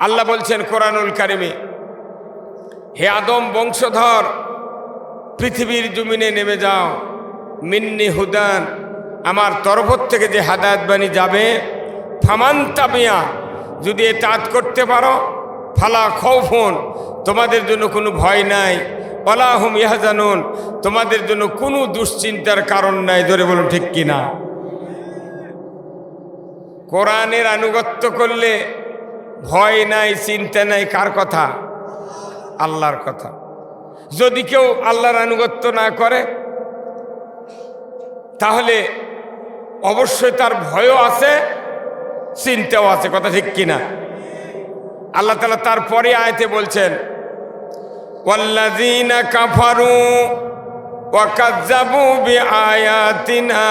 আল্লাহ বলছেন কোরআনুল কারিমে, হে আদম বংশধর, পৃথিবীর জমিনে নেমে যাও, মিন্নি হুদান, আমার তরফ থেকে যে হাদায়াত বাণী যাবে, ফামান তাবিয়া, যদি এতাআত করতে পারো, ফালা খাউফুন, তোমাদের জন্য কোনো ভয় নাই, ওয়ালা হুম ইয়াহজানুন, তোমাদের জন্য কোনো দুশ্চিন্তার কারণ নাই। ধরে বলুন ঠিক কিনা? কোরআনের আনুগত্য করলে ভয় নাই, চিন্তা নাই। কার কথা? আল্লাহর কথা। যদি কেউ আল্লাহর আনুগত্য না করে তাহলে অবশ্যই তার ভয়ও আছে, চিন্তাও আছে। কথা ঠিক কিনা? আল্লাহ তাআলা তারপরে আয়াতে বলছেন, ওয়াল্লাযীনা কাফারু ওয়া কাযযাবু বিআয়াতিনা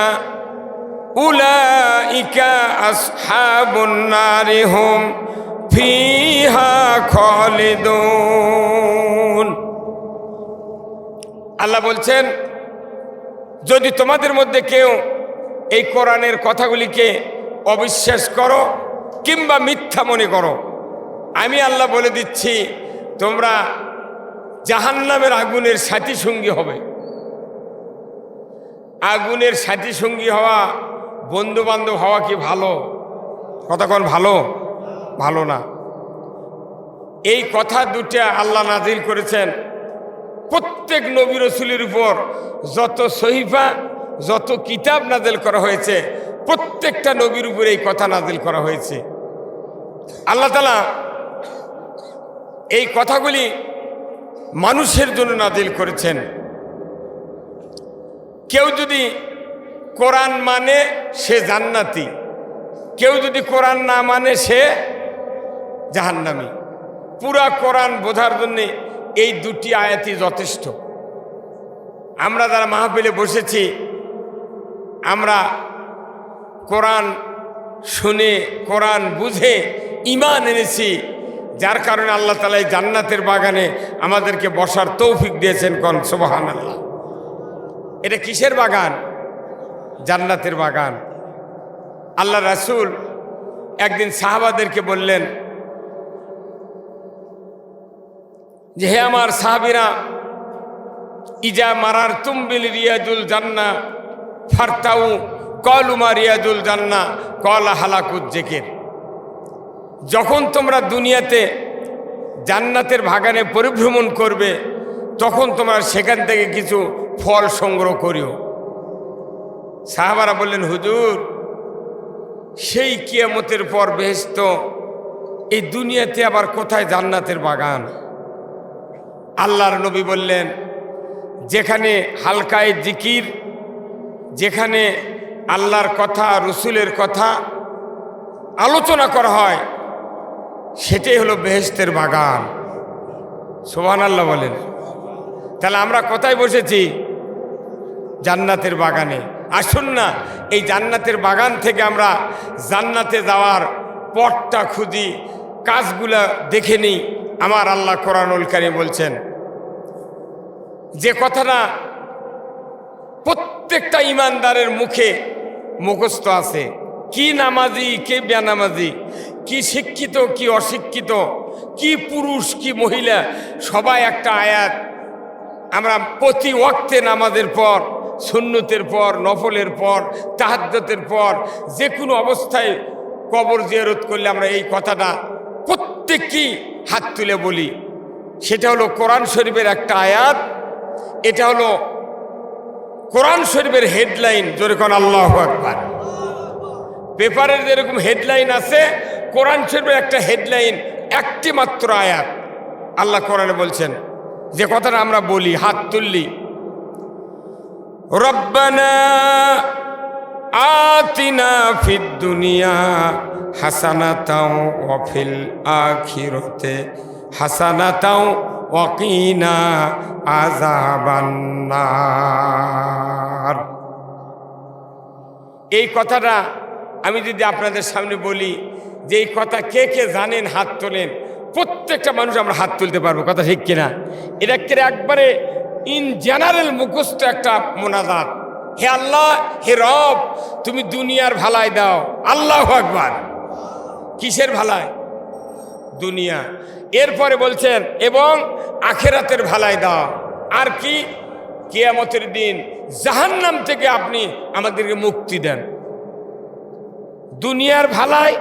উলাইকা আসহাবুন নারি হুম ফিহা খালিদুন। আল্লাহ বলছেন, যদি তোমাদের মধ্যে কেউ এই কোরআনের কথাগুলিকে অবিশ্বাস করো কিংবা মিথ্যা মনে করো, আমি আল্লাহ বলে দিচ্ছি তোমরা জাহান্নামের আগুনের সাথী সঙ্গী হবে। আগুনের সাথী সঙ্গী হওয়া, বন্ধু বান্ধব হওয়া কি ভালো? কথা কোন ভালো? ভালো না। এই কথা দুটা আল্লাহ নাজিল করেছেন প্রত্যেক নবী রাসূলের উপর। যত সহিফা, যত কিতাব নাজিল করা হয়েছে, প্রত্যেকটা নবীর উপর এই কথা নাজিল করা হয়েছে। আল্লাহ তাআলা এই কথাগুলি মানুষের জন্য নাজিল করেছেন। কেউ যদি কোরআন মানে সে জান্নাতি, কেউ যদি কোরআন না মানে সে জাহান্নামী। পুরা কোরআন বোঝার জন্যে এই দুটি আয়াতই যথেষ্ট। আমরা যারা মাহফিলে বসেছি, আমরা কোরআন শুনে, কোরআন বুঝে ঈমান এনেছি, যার কারণে আল্লাহ তাআলা এই জান্নাতের বাগানে আমাদেরকে বসার তৌফিক দিয়েছেন। কোন সুবহানাল্লাহ। এটা কিসের বাগান? জান্নাতের বাগান। আল্লাহ রাসূল একদিন সাহাবাদেরকে বললেন যে, হে আমার সাহাবীরা, ইজা মারারতুম বিল রিয়াজুল জান্নাহ ফারতাউ ক্বালু মা রিয়াজুল জান্নাহ ক্বালা হালাকুজ যিকির। যখন তোমরা দুনিয়াতে জান্নাতের বাগানে পরিভ্রমণ করবে, তখন তোমরা সেখান থেকে কিছু ফল সংগ্রহ করিও। সাহাবারা বললেন, হুজুর, সেই কিয়ামতের পর বেহেশত, এই দুনিয়াতে আবার কোথায় জান্নাতের বাগান? আল্লাহর নবী বললেন, যেখানে হালকায় জিকির, যেখানে আল্লাহর কথা, রসুলের কথা আলোচনা করা হয়, সেটাই হলো বেহেশতের বাগান। সুবহানাল্লাহ বলেন। তাহলে আমরা কোথায় বসেছি? জান্নাতের বাগানে। আসুন না, এই জান্নাতের বাগান থেকে আমরা জান্নাতে যাওয়ার পথটা খুঁজি, কাজগুলা দেখে নিই। আমার আল্লাহ কোরআনুল কারীম বলছেন যে কথাটা প্রত্যেকটা ইমানদারের মুখে মুখস্থ আছে, কি নামাজি কে বেনামাজি, কি শিক্ষিত কি অশিক্ষিত, কি পুরুষ কি মহিলা, সবাই একটা আয়াত আমরা প্রতি ওয়াক্তে নামাজের পর, সুন্নতের পর, নফলের পর, তাহাজ্জুদের পর, যে কোনো অবস্থায় কবর জিয়ারত করলে আমরা এই কথাটা প্রত্যেককেই হাত তুলে বলি। সেটা হলো কোরআন শরীফের একটা আয়াত। এটা হলো কোরআন শরীফের হেডলাইন। জোরে কোন আল্লাহু আকবার। পেপারের যেরকম হেডলাইন আছে, কোরআন শরীফের একটা হেডলাইন, একটি মাত্র আয়াত। আল্লাহ কোরআনে বলছেন যে কথাটা আমরা বলি, হাত তুললি, রব্বানা আতিনা ফিদ দুনিয়া হাসানাতাও ওয়া ফিল আখিরাতি হাসানাতাও ওয়া কিনা আযাবান্নার। এই কথাটা আমি যদি আপনাদের সামনে বলি যে এই কথা কে কে জানেন, হাত তোলেন। প্রত্যেকটা মানুষ আমরা হাত তুলতে পারবো। কথা ঠিক কিনা? এটা একবারে ইন জেনারেল মুখস্থ একটা মোনাজাত। হে আল্লাহ, হে রব, তুমি দুনিয়ার ভালাই দাও। আল্লাহু আকবার। কিসের ভালাই? দুনিয়া। এরপরে বলছেন এবং আখেরাতের ভালাই দাও। আর কি? কিয়ামতের দিন জাহান্নাম থেকে আপনি আমাদেরকে মুক্তি দেন। দুনিয়ার ভালাই,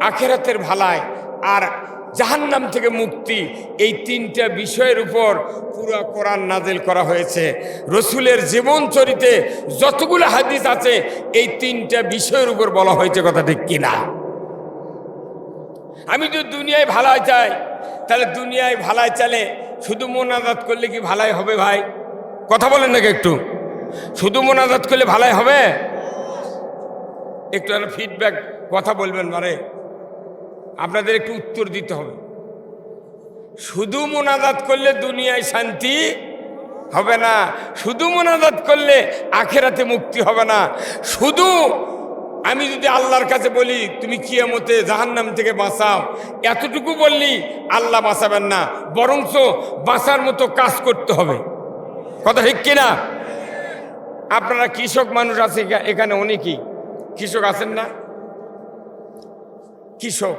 আখেরাতের ভালাই আর জাহান্নাম থেকে মুক্তি, এই তিনটা বিষয়ের উপর পুরো কোরআন নাজিল করা হয়েছে। রসুলের জীবন চরিতে যতগুলো হাদিস আছে এই তিনটা বিষয়ের উপর বলা হয়েছে। কথা ঠিক কিনা? আমি যদি দুনিয়ায় ভালাই চাই, তাহলে দুনিয়ায় ভালাই চালে শুধু মোনাজাত করলে কি ভালাই হবে ভাই? কথা বলেন নাকি একটু? শুধু মোনাজাত করলে ভালাই হবে? একটু ফিডব্যাক কথা বলবেন, মানে আপনাদের একটু উত্তর দিতে হবে। শুধু মোনাজাত করলে দুনিয়ায় শান্তি হবে না, শুধু মোনাজাত করলে আখেরাতে মুক্তি হবে না। শুধু আমি যদি আল্লাহর কাছে বলি তুমি কিয়ামতে জাহান্নাম থেকে বাঁচাও, এতটুকু বললি আল্লাহ বাঁচাবেন না, বরঞ্চ বাঁচার মতো কাজ করতে হবে। কথা ঠিক কিনা? আপনারা কৃষক মানুষ আছে এখানে, অনেকেই কৃষক আছেন না? কৃষক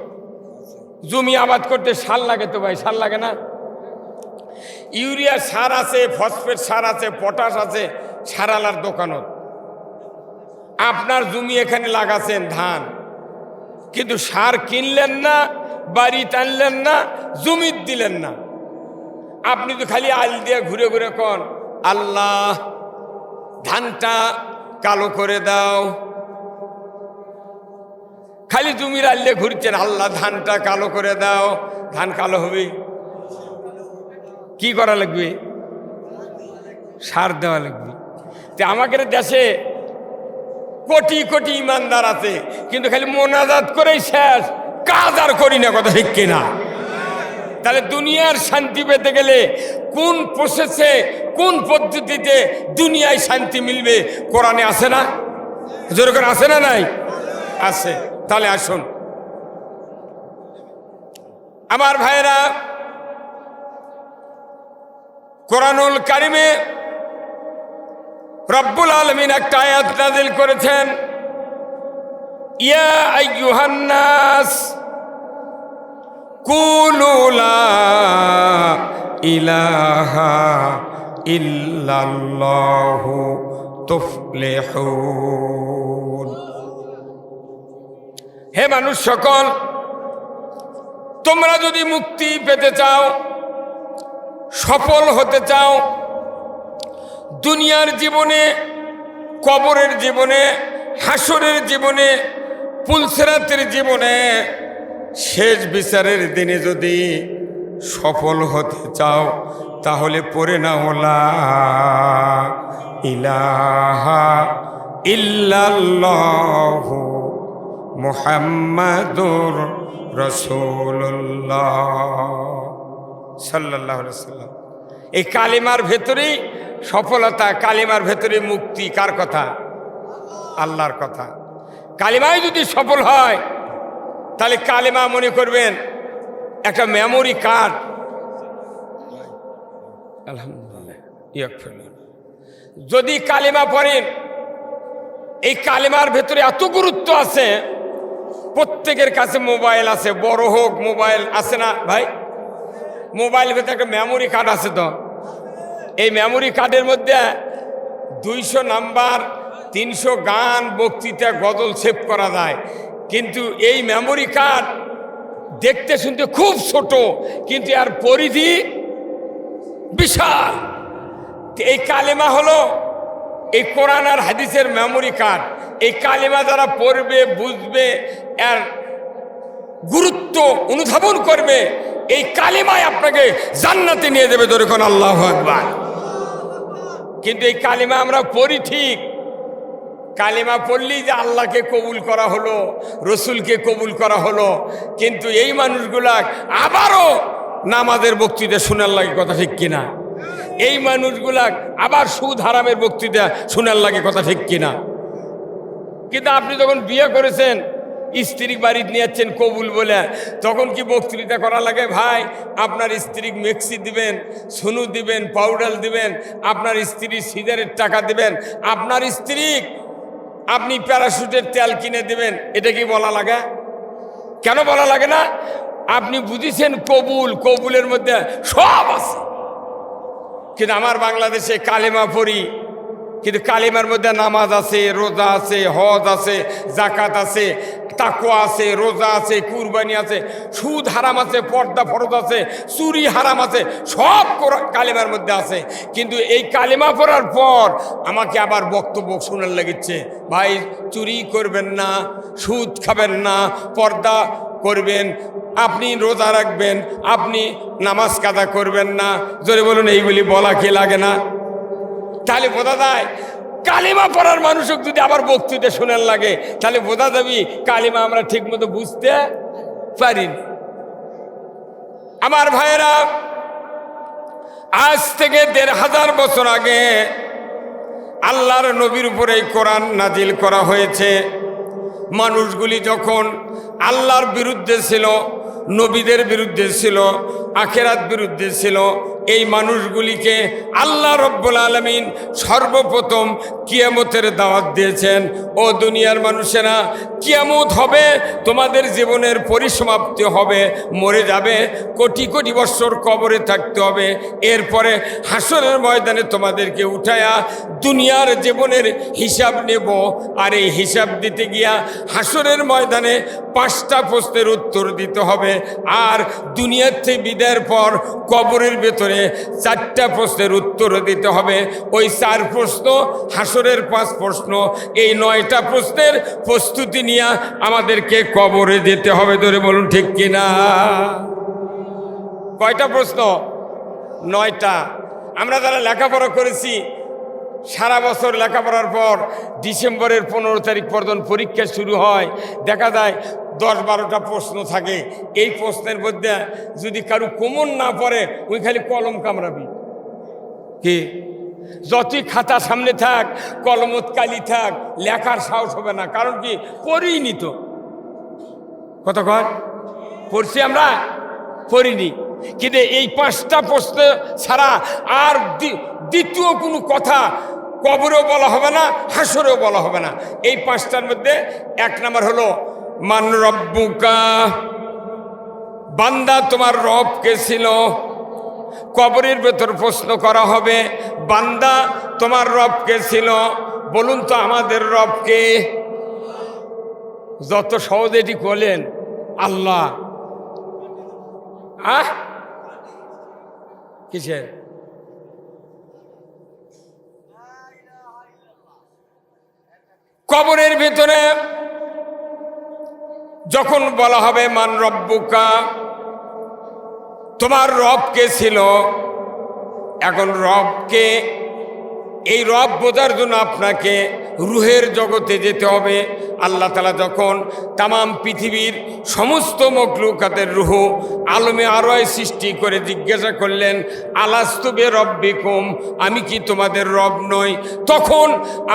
জমি আবাদ করতে সার লাগে তো ভাই, সার লাগে না? ইউরিয়া সার আছে, ফসফেট সার আছে, পটাশ আছে সারালার দোকানত। আপনার জমি এখানে লাগাছেন ধান, কিন্তু সার কিনলেন না, বাড়ি টানলেন না, জমি দিলেন না। আপনি তো খালি আল দিয়ে ঘুরে ঘুরে কন আল্লাহ ধানটা কালো করে দাও। খালি জমির আল দিয়ে ঘুরছেন, আল্লাহ ধানটা কালো করে দাও। ধান কালো হবে, কি করা লাগবে? সার দেওয়া লাগবে। তো আমাদের দেশে কোটি কোটি ইমানদার আছে, কিন্তু খালি মোনাজাত করেই শেষ, কাজ আর করি না। কথা ঠিক কিনা? তাহলে দুনিয়ার শান্তি পেতে গেলে কোন প্রসেসে, কোন পদ্ধতিতে দুনিয়ায় শান্তি মিলবে? কোরআনে আছে না? যেরকম আছে না? নাই আছে। তাহলে আসুন আমার ভাইরা, কোরআনুল কারিমে রব্বুল আলামিন একটা আয়াত নাযিল করেছেন, ইয়া আইয়ুহান নাস কুলু লা ইলাহা ইল্লাল্লাহু তুফলিহুন। হে মানুষ সকল, তোমরা যদি মুক্তি পেতে চাও, সফল হতে চাও, দুনিয়ার জীবনে, কবরের জীবনে, হাসরের জীবনে, পুলসিরাতের জীবনে, শেষ বিচারের দিনে যদি সফল হতে চাও, তাহলে পড়ে নাও লা ইলাহা ইল্লাল্লাহু মুহাম্মাদুর রাসূলুল্লাহ সাল্লাল্লাহু আলাইহি ওয়াসাল্লাম। এই কালিমার ভেতরেই সফলতা, কালিমার ভেতরে মুক্তি। কার কথা? আল্লাহর কথা। কালিমায় যদি সফল হয়, তাহলে কালিমা মনে করবেন একটা মেমোরি কার্ড। আলহামদুলিল্লাহ, যদি কালিমা পড়েন, এই কালিমার ভেতরে এত গুরুত্ব আছে। প্রত্যেকের কাছে মোবাইল আছে, বড় হোক মোবাইল আছে না ভাই? মোবাইল ভেতরে একটা মেমোরি কার্ড আছে। তো এই মেমোরি কার্ডের মধ্যে 200 নাম্বার, 300 গান, বক্তৃতা, গজল সেভ করা যায়। কিন্তু এই মেমোরি কার্ড দেখতে শুনতে খুব ছোট, কিন্তু এর পরিধি বিশাল। এই কালেমা হলো এই কোরআন আর হাদিসের মেমোরি কার্ড। এই কালেমা যারা পড়বে, বুঝবে, এর গুরুত্ব অনুধাবন করবে, এই কালেমায় আপনাকে জান্নাতে নিয়ে যাবে। ধরে কোন আল্লাহু আকবার। কিন্তু এই কালেমা আমরা পড়ি ঠিক, কালেমা পড়লেই যে আল্লাহকে কবুল করা হলো, রসুলকে কবুল করা হলো। কিন্তু এই মানুষগুলা আবারও নামাজের বক্তৃতা শোনার লাগে। কথা ঠিক কিনা? এই মানুষগুলা আবার সুদ হারামের বক্তৃতা শোনার লাগে। কথা ঠিক কিনা? কিন্তু আপনি যখন বিয়ে করেছেন, স্ত্রী বাড়িতে নিয়ে যাচ্ছেন কবুল বলে, তখন কি বক্তৃতা করা লাগে? ভাই, আপনার স্ত্রী মেক্সি দিবেন, সোনু দিবেন, পাউডার দিবেন, আপনার স্ত্রী সিগারেট টাকা দিবেন, আপনার স্ত্রী আপনি প্যারাশুটের তেল কিনে দিবেন। এটা কি বলা লাগে? কেন বলা লাগে না? আপনি বুঝেছেন কবুল, কবুলের মধ্যে সব আছে। কিন্তু আমার বাংলাদেশে কালেমা পড়ি, কিন্তু কালেমার মধ্যে নামাজ আছে, রোজা আছে, হজ আছে, জাকাত আছে, তাকওয়া আছে, রোজা আছে, কুরবানি আছে, সুদ হারাম আছে, পর্দা ফরজ আছে, চুরি হারাম আছে, সব কালেমার মধ্যে আছে। কিন্তু এই কালেমা পড়ার পর আমাকে আবার বক্তব্য শোনার লেগেছে, ভাই চুরি করবেন না, সুদ খাবেন না, পর্দা করবেন, আপনি রোজা রাখবেন, আপনি নামাজ কাজা করবেন না। জোরে বলুন, এইগুলি বলা কি লাগে না? তাহলে বোঝা যায় কালিমা পড়ার মানুষক যদি আবার বক্তৃতা শোনার লাগে, তাহলে বোঝা যাবি কালিমা আমরা ঠিক মতো বুঝতে পারিনি। আমার ভাইয়েরা, আজ থেকে ১৫০০ বছর আগে আল্লাহর নবীর উপরে এই কোরআন নাজিল করা হয়েছে। মানুষগুলি যখন আল্লাহর বিরুদ্ধে ছিল, নবীদের বিরুদ্ধে ছিল, আখেরাত বিরুদ্ধে ছিল, এই মানুষগুলিকে আল্লাহ রব্বুল আলামিন সর্বপ্রথম কিয়ামতের দাওয়াত দিয়েছেন। ও দুনিয়ার মানুষেরা, কিয়ামত হবে, তোমাদের জীবনের পরিসমাপ্তি হবে, মরে যাবে, কোটি কোটি বৎসর কবরে থাকতে হবে, এরপরে হাসরের ময়দানে তোমাদেরকে উঠায়া দুনিয়ার জীবনের হিসাব নেব। আর এই হিসাব দিতে গিয়া হাসরের ময়দানে 5টা প্রশ্নের উত্তর দিতে হবে। আর দুনিয়ার থেকে বিদায়ের পর কবরের ভেতরে 4টা প্রশ্নের উত্তর দিতে হবে। ওই 4 প্রশ্ন, হাসরের 5 প্রশ্ন, এই 9টা প্রশ্নের প্রস্তুতি নিয়ে আমাদেরকে কবরে যেতে হবে। ধরে বলুন ঠিক কিনা? কয়টা প্রশ্ন? 9টা। আমরা যারা লেখাপড়া করেছি, সারা বছর লেখাপড়ার পর ডিসেম্বরের 15 তারিখ পর্যন্ত পরীক্ষা শুরু হয়, দেখা যায় 10-12টা প্রশ্ন থাকে। এই প্রশ্নের মধ্যে যদি কারো কমন না পড়ে, ওই খালি কলম কামড়াবি। কি যতই খাতা সামনে থাক, কলমত কালি থাক, লেখার সাহস হবে না। কারণ কি? পড়িনি তো। কতক্ষণ পড়ছি আমরা? পড়িনি। কিন্তু এই 5টা প্রশ্ন ছাড়া আর দ্বিতীয় কোনো কথা কবরেও বলা হবে না, হাসরেও বলা হবে না। এই 5টার মধ্যে 1 নাম্বার হলো মান রব্বুকা, বান্দা তোমার রব কে ছিল? কবরের ভেতর প্রশ্ন করা হবে, বান্দা তোমার রব কে ছিল? বলুন তো আমাদের রব কে? যত সহজে এটি বলেন আল্লাহ। কিসের? কবরের ভেতরে যখন বলা হবে মান রব্বুকা, তোমার রব কে ছিল? এখন রবকে, এই রব বোঝার জন্য আপনাকে রুহের জগতে যেতে হবে। আল্লাহ তাআলা যখন তামাম পৃথিবীর সমস্ত মখলুকাতের রুহ আলমে আরওয়ায় সৃষ্টি করে জিজ্ঞাসা করলেন, আলাস্তু বে রব্বিকুম, আমি কি তোমাদের রব নই? তখন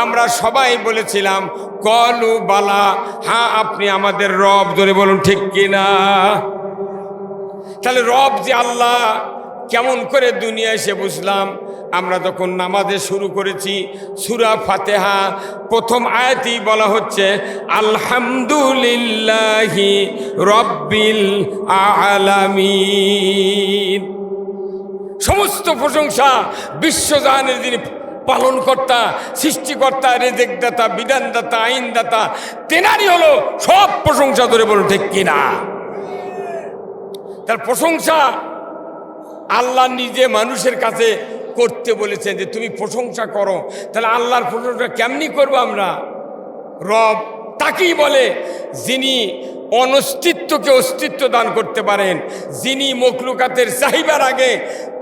আমরা সবাই বলেছিলাম কলু বালা, হ্যাঁ আপনি আমাদের রব। ধরে বলুন ঠিক কিনা? তাহলে রব যে আল্লাহ কেমন করে দুনিয়ায় এসে বুঝলাম আমরা যখন নামাজে শুরু করেছি। সূরা ফাতিহা প্রথম আয়াতেই বলা হচ্ছে আলহামদুলিল্লাহি রাব্বিল আলামিন। সমস্ত প্রশংসা বিশ্বজাহানের যিনি পালনকর্তা, সৃষ্টিকর্তা, রেজেকদাতা, বিধানদাতা, আইনদাতা, তেনারই হলো সব প্রশংসা। ধরে বলুন ঠিক কিনা? তার প্রশংসা আল্লাহ নিজে মানুষের কাছে করতে বলেছেন যে তুমি প্রশংসা করো। তাহলে আল্লাহর প্রশংসা কেমনি করবো আমরা? রব তাকেই বলে যিনি অনস্তিত্বকে অস্তিত্ব দান করতে পারেন, যিনি মখলুকাতের চাহিদার আগে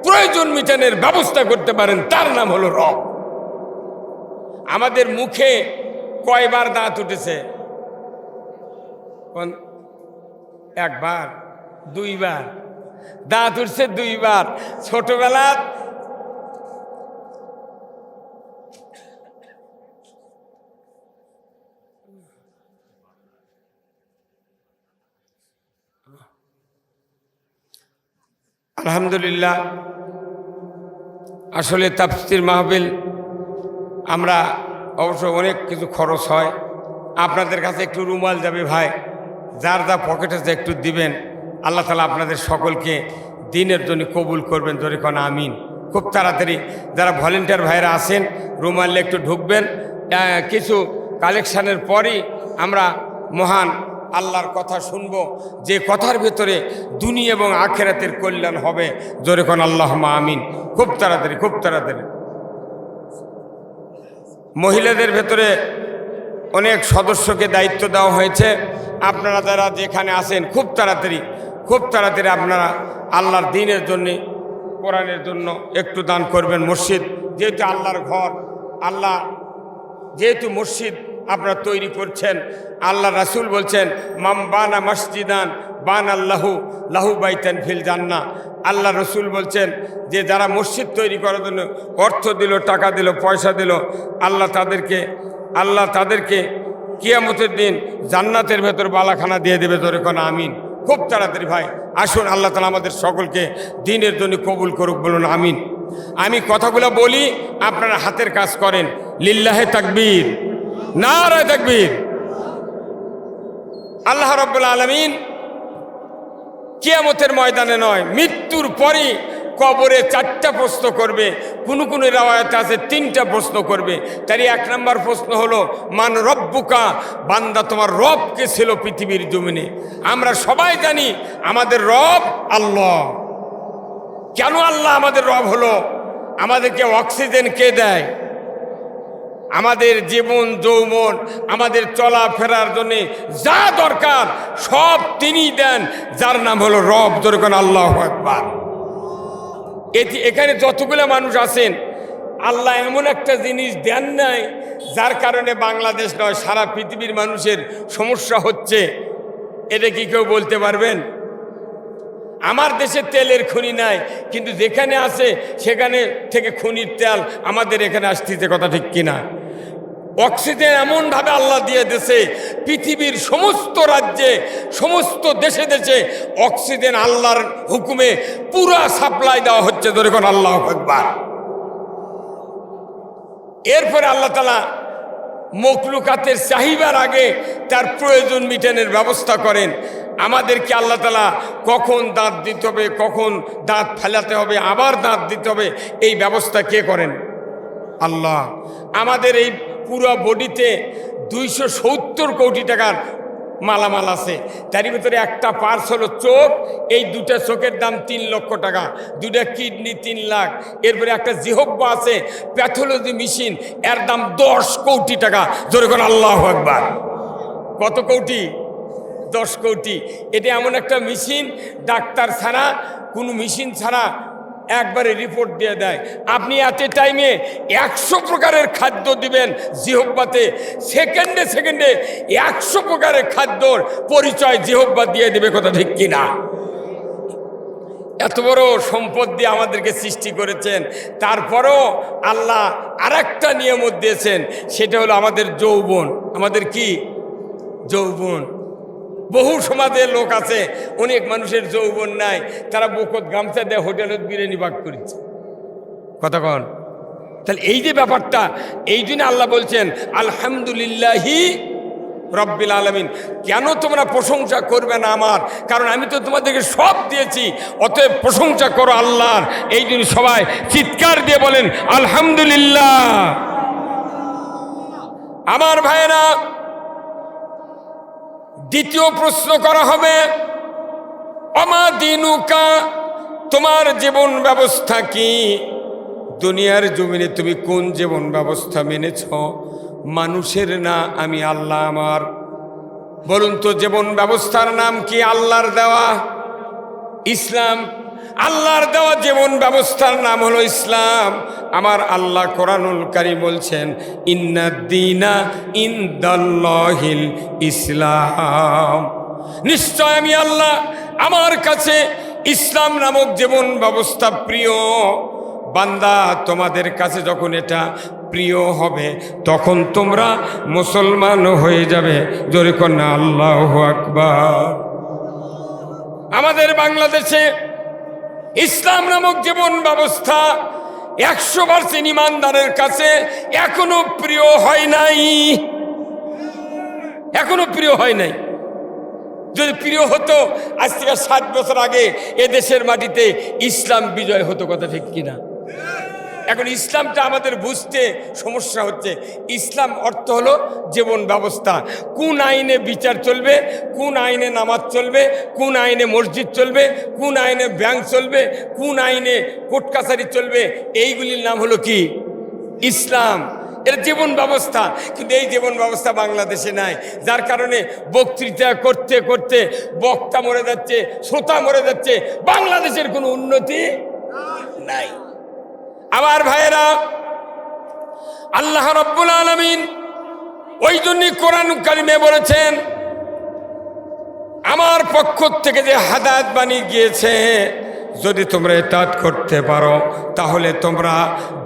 প্রয়োজন মিটানোর ব্যবস্থা করতে পারেন, তার নাম হলো রব। আমাদের মুখে কয়বার দাঁত উঠেছে? 1 বার, 2 বার দাঁত উঠছে, 2 বার। ছোটবেলা আলহামদুলিল্লাহ, আসলে তাফসীর মাহফিল আমরা অবশ্য অনেক কিছু খরচ হয়। আপনাদের কাছে একটু রুমাল যাবে ভাই, যার যা পকেট আছে একটু দিবেন। আল্লাহ তাআলা আপনাদের সকলকে দিনের জন্য কবুল করবেন, জোরে কোন আমিন। খুব তাড়াতাড়ি যারা ভলেন্টিয়ার ভাইরা আছেন রুমালে একটু ঢুকবেন। কিছু কালেকশানের পরই আমরা মহান আল্লাহর কথা শুনব, যে কথার ভেতরে দুনিয়া এবং আখিরাতের কল্যাণ হবে, জোরে কোন আল্লাহুম্মা আমিন। খুব তাড়াতাড়ি, খুব তাড়াতাড়ি। মহিলাদের ভেতরে অনেক সদস্যকে দায়িত্ব দেওয়া হয়েছে। আপনারা যারা যেখানে আছেন খুব তাড়াতাড়ি আপনারা আল্লাহর দ্বীনের জন্যে, কোরআনের জন্য একটু দান করবেন। মসজিদ যেহেতু আল্লাহর ঘর, আল্লাহ যেহেতু মসজিদ আপনারা তৈরি করছেন, আল্লাহ রাসূল বলছেন মাম বানা মসজিদান বান আল্লাহু লাহু বাইতান ফিল জান্নাহ। আল্লাহ রসুল বলছেন যে যারা মসজিদ তৈরি করার জন্য অর্থ দিল, টাকা দিল, পয়সা দিল, আল্লাহ তাদেরকে কিয়ামতের দিন জান্নাতের ভেতর বালাখানা দিয়ে দেবে, জোরে কোন আমিন। খুব তাড়াতাড়ি ভাই আসুন, আল্লাহ তাআলা আমাদের সকলকে দ্বীনের জন্য কবুল করুক, বলুন আমিন। আমি কথাগুলো বলি, আপনারা হাতের কাজ করেন। লিল্লাহে তাকবীর, নারে তাকবীর। আল্লাহ রাব্বুল আলামিন কিয়ামতের ময়দানে নয়, মৃত্যুর পরই কবরে 4টা প্রশ্ন করবে। কোন রাওয়ায়াতে আছে 3টা প্রশ্ন করবে। তারই 1 নম্বর প্রশ্ন হলো মান রব্বুকা, বান্দা তোমার রব কে ছিল পৃথিবীর জমিনে? আমরা সবাই জানি আমাদের রব আল্লাহ। কেন আল্লাহ আমাদের রব হলো? আমাদেরকে অক্সিজেন কে দেয়? আমাদের জীবন যৌবন, আমাদের চলাফেরার জন্য যা দরকার সব তিনিই দেন, যার নাম হলো রব, জোরে কোন আল্লাহু আকবার। এখানে যতগুলো মানুষ আছেন, আল্লাহ এমন একটা জিনিস দেন নাই যার কারণে বাংলাদেশ নয় সারা পৃথিবীর মানুষের সমস্যা হচ্ছে। এটা কি কেউ বলতে পারবেন? আমার দেশে তেলের খনি নাই, কিন্তু যেখানে আছে সেখানে থেকে খনির তেল আমাদের এখানে আসতেছে, কথা ঠিক কিনা? অক্সিজেন এমনভাবে আল্লাহ দিয়ে দিয়েছে, পৃথিবীর সমস্ত রাজ্যে, সমস্ত দেশে দেশে অক্সিজেন আল্লাহর হুকুমে পুরা সাপ্লাই দেওয়া হচ্ছে, ধরে কোন আল্লাহু আকবার। এরপরে আল্লাহ তাআলা মখলুকাতের চাহিদার আগে তার প্রয়োজন মিটানোর ব্যবস্থা করেন। আমাদেরকে আল্লাহ তাআলা কখন দাঁত দিতে হবে, কখন দাঁত ফেলাতে হবে, আবার দাঁত দিতে হবে, এই ব্যবস্থা কে করেন? আল্লাহ। আমাদের এই পুরো বডিতে 270 কোটি টাকার মালামাল আছে, তারই ভিতরে একটা পার্স হলো চোখ। এই 2টা চোখের দাম 3 লক্ষ টাকা, 2টা কিডনি 3 লাখ। এরপরে একটা জিহব্বা আছে, প্যাথোলজি মেশিন, এর দাম 10 কোটি টাকা, জোরে করে আল্লাহু আকবার। কত কোটি? 10 কোটি। এটা এমন একটা মেশিন, ডাক্তার ছাড়া, কোনো মেশিন ছাড়া একবারে রিপোর্ট দিয়ে দেয়। আপনি এত টাইমে 100 প্রকারের খাদ্য দিবেন জিহব্বাতে, সেকেন্ডে 100 প্রকারের খাদ্যর পরিচয় জিহব্বা দিয়ে দেবে, কথা ঠিক কিনা? এত বড় সম্পদ দিয়ে আমাদেরকে সৃষ্টি করেছেন, তারপরও আল্লাহ আরেকটা নিয়ামত দিয়েছেন, সেটা হলো আমাদের যৌবন। আমাদের কি? যৌবন। বহু সমাজের লোক আছে, অনেক মানুষের যৌবন নাই, তারা বুকত গামছা দেয়, হোটেলত বিরিয়ানি ভাগ করেছে, কথা কন। তাহলে এই যে ব্যাপারটা, এই জন্য আল্লাহ বলছেন আলহামদুলিল্লাহি রব্বিল আলামিন। কেন তোমরা প্রশংসা করবে না আমার? কারণ আমি তো তোমাদেরকে সব দিয়েছি, অতএব প্রশংসা করো আল্লাহর। এই জন্য সবাই চিৎকার দিয়ে বলেন আলহামদুলিল্লাহ। আমার ভাইয়েরা, দ্বিতীয় প্রশ্ন করা হবে আমা দিনুকা, তোমার জীবন ব্যবস্থা কি? দুনিয়ার জমিনে তুমি কোন জীবন ব্যবস্থা মেনেছ? মানুষের না, আমি আল্লাহ আমার। বলুন তো জীবন ব্যবস্থার নাম কি? আল্লাহর দেওয়া ইসলাম। আল্লাহর দেওয়া জীবন ব্যবস্থার নাম হলো ইসলাম। আমার আল্লাহ কোরআনুল কারীম বলছেন ইন্নাদ-দীনা ইনদাল্লাহিল ইসলাম। নিশ্চয় আমি আল্লাহ, আমার কাছে ইসলাম নামক জীবন ব্যবস্থা প্রিয়। বান্দা, তোমাদের কাছে যখন এটা প্রিয় হবে তখন তোমরা মুসলমান হয়ে যাবে, জোরে কন্যা আল্লাহু আকবার। আমাদের বাংলাদেশে ইসলাম নামক জীবন ব্যবস্থা 100% ইমানদারের কাছে এখনো প্রিয় হয় নাই, এখনো প্রিয় হয় নাই। যদি প্রিয় হতো আজ থেকে 60 বছর আগে এ দেশের মাটিতে ইসলাম বিজয় হতো, কথা ঠিক কিনা? এখন ইসলামটা আমাদের বুঝতে সমস্যা হচ্ছে। ইসলাম অর্থ হলো জীবন ব্যবস্থা। কোন আইনে বিচার চলবে, কোন আইনে নামাজ চলবে, কোন আইনে মসজিদ চলবে, কোন আইনে ব্যাংক চলবে, কোন আইনে কোর্ট কাছারি চলবে, এইগুলির নাম হলো কি? ইসলাম। এর জীবন ব্যবস্থা। কিন্তু এই জীবন ব্যবস্থা বাংলাদেশে নাই, যার কারণে বক্তৃতা করতে করতে বক্তা মরে যাচ্ছে, শ্রোতা মরে যাচ্ছে, বাংলাদেশের কোনো উন্নতি নাই। আমার ভাইয়েরা, আল্লাহ রাব্বুল আলামিন ওই জন্যই কোরআন কারিমে বলেছেন, আমার পক্ষ থেকে যে হাদায়াত বাণী গিয়েছে, যদি তোমরা ইতাআত করতে পারো তাহলে তোমরা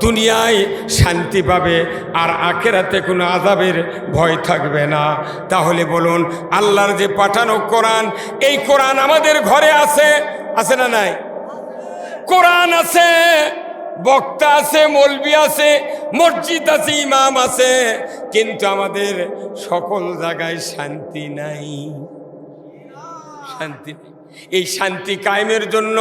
দুনিয়ায় শান্তি পাবে আর আখিরাতে কোনো আযাবের ভয় থাকবে না। তাহলে বলুন, আল্লাহর যে পাঠানো কোরআন, এই কোরআন আমাদের ঘরে আছে, আছে না নাই? কোরআন আছে, বক্তা আছে, মৌলবি আছে, মসজিদ আছে, ইমাম আছে, কিন্তু আমাদের সকল জায়গায় শান্তি নাই, শান্তি নেই। এই শান্তি কায়েমের জন্য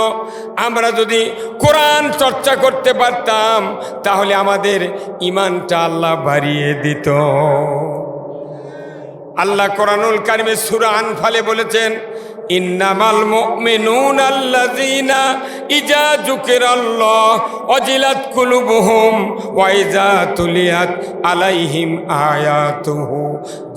আমরা যদি কোরআন চর্চা করতে পারতাম তাহলে আমাদের ঈমানটা আল্লাহ বাড়িয়ে দিত। আল্লাহ কোরআনুল কারিমে সূরা আনফালে বলেছেন, ইন্নামাল মুমিনুনা আল্লাযীনা ইযা যুকিরাল্লাহ ওয়াজিলাত কুলুবুহুম ওয়া ইযা তুলিয়াত আলাইহিম আয়াতুহু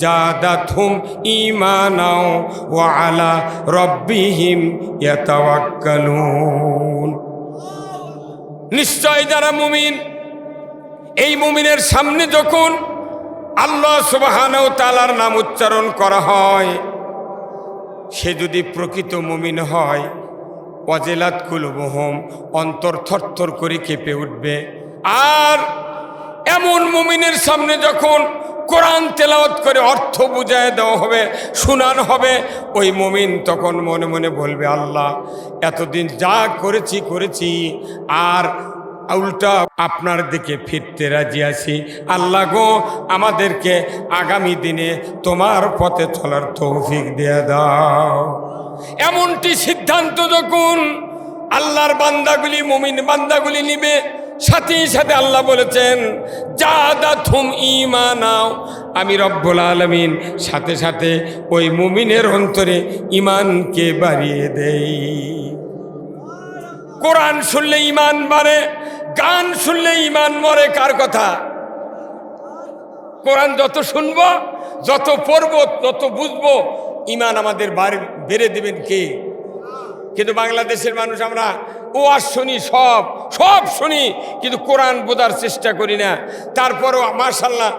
জাদাতহুম ঈমানাও ওয়া আলা রাব্বিহিম ইয়াতাওয়াক্কালুন। নিশ্চয় যারা মুমিন, এই মুমিনের সামনে যখন আল্লাহ সুবহানাহু ওয়া তাআলার নাম উচ্চারণ করা হয়, সে যদি প্রকৃত মুমিন হয়, ওয়াজিলাত কুলুবুহুম, অন্তর থরথর করে কেঁপে উঠবে। আর এমন মুমিনের সামনে যখন কোরআন তেলাওয়াত করে অর্থ বুঝায় দেওয়া হবে, শোনানো হবে, ওই মুমিন তখন মনে মনে বলবে, আল্লাহ এতদিন যা করেছি করেছি, আর উল্টা আপনার দিকে ফিরতে রাজি আছি। আল্লাহ গো, আমাদেরকে আগামী দিনে তোমার পথে চলার তৌফিক দিয়ে দাও। এমনটি সিদ্ধান্ত যখন আল্লাহর বান্দাগুলি, মুমিন বান্দাগুলি নিবে, সাথে সাথে আল্লাহ বলেছেন, জাদাতহুম ঈমানাও, আমি রব্বুল আলামিন সাথে সাথে ওই মুমিনের অন্তরে ঈমানকে বাড়িয়ে দেই। কোরআন শুনলে ঈমান বাড়ে, গান শুনলে ঈমান মরে, কার কথা? কোরআন যত শুনব, যত পড়ব, যত বুঝবো, ঈমান আমাদের বেড়ে দেবেন কে? কিন্তু বাংলাদেশের মানুষ আমরা ওয়াজ শুনি, সব শুনি, কিন্তু কোরআন বোঝার চেষ্টা করি না। তারপরও মাশাআল্লাহ